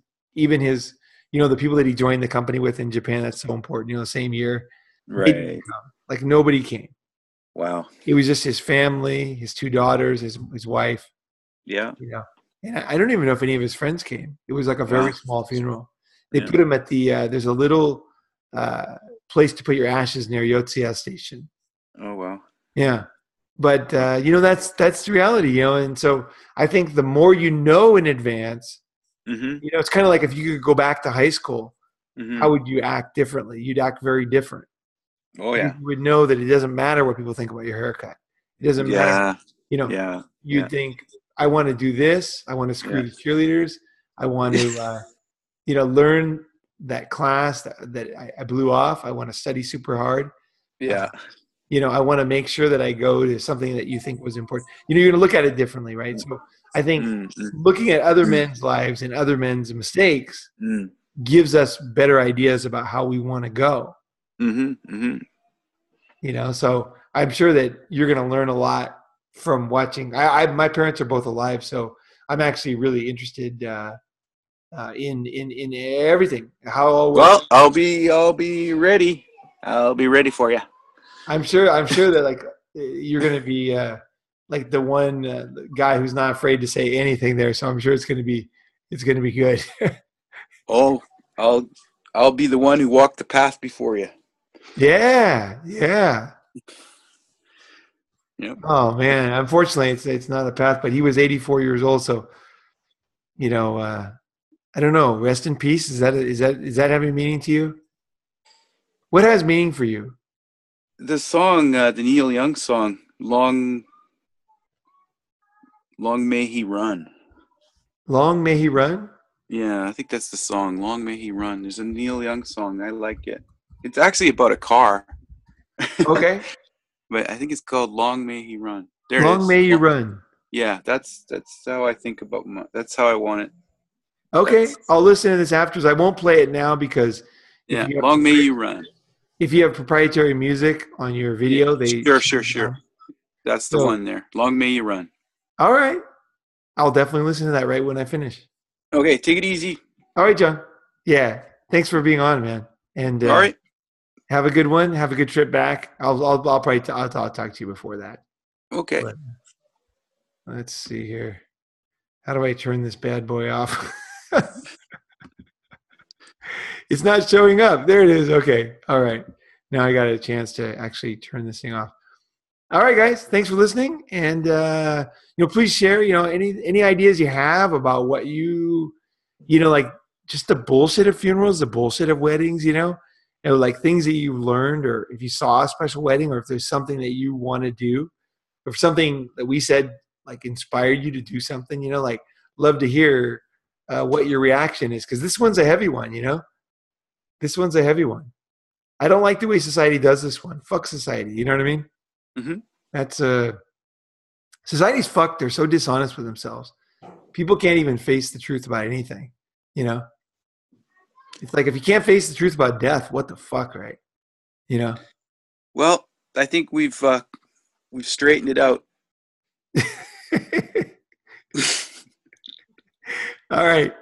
you know, the people that he joined the company with in Japan, that's so important, you know, the same year. Right. Like nobody came. Wow. It was just his family, his two daughters, his wife. Yeah. You know, and I don't even know if any of his friends came. It was like a very small funeral. They put him at the, there's a little place to put your ashes near Yotsuya Station. Oh, wow. Yeah. But, you know, that's the reality, you know. And so I think the more you know in advance, you know, it's kind of like if you could go back to high school, how would you act differently? You'd act very different. Oh, yeah. You would know that it doesn't matter what people think about your haircut. It doesn't matter. You know, you'd think, I want to do this. I want to screw the cheerleaders. I want to, you know, learn that class that I blew off. I want to study super hard. Yeah. You know, I want to make sure that I go to something that you think was important. You know, you're going to look at it differently, right? So I think looking at other men's lives and other men's mistakes gives us better ideas about how we want to go. You know, so I'm sure that you're going to learn a lot from watching. My parents are both alive, so I'm actually really interested in everything. How all works. Well, I'll be ready. I'll be ready for you. I'm sure that like you're going to be like the one guy who's not afraid to say anything there. So I'm sure it's going to be good. Oh, I'll be the one who walked the path before you. Yeah. Yep. Oh man, unfortunately it's not a path, but he was 84 years old. So, you know, I don't know. Rest in peace. Is that having meaning to you? What has meaning for you? The song, the Neil Young song, Long May He Run. Long May He Run? Yeah, I think that's the song, Long May He Run. There's a Neil Young song. I like it. It's actually about a car. Okay. But I think it's called Long May He Run. There Long it is. May You Run. Yeah, that's how I think about that's how I want it. Okay. I'll listen to this afterwards. I won't play it now because Long May You Run. if you have proprietary music on your video, they Sure. That's the So, one there. Long may you run. all right. I'll definitely listen to that right when I finish. Okay, take it easy. All right, John. Yeah. Thanks for being on, man. And All right. have a good one. Have a good trip back. I'll probably I'll talk to you before that. Okay. But let's see here. How do I turn this bad boy off? It's not showing up. There it is. Okay. All right. Now I got a chance to actually turn this thing off. All right, guys. Thanks for listening. And please share, any ideas you have about what like just the bullshit of funerals, the bullshit of weddings, like things that you learned, or if you saw a special wedding, or if there's something that you want to do, or if something that we said like inspired you to do something, like love to hear what your reaction is, because this one's a heavy one, This one's a heavy one. I don't like the way society does this one. Fuck society. You know what I mean? Mm-hmm. That's society's fucked. They're so dishonest with themselves. People can't even face the truth about anything. It's like if you can't face the truth about death, what the fuck, right? Well, I think we've straightened it out. All right.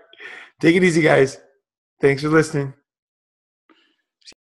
Take it easy, guys. Thanks for listening.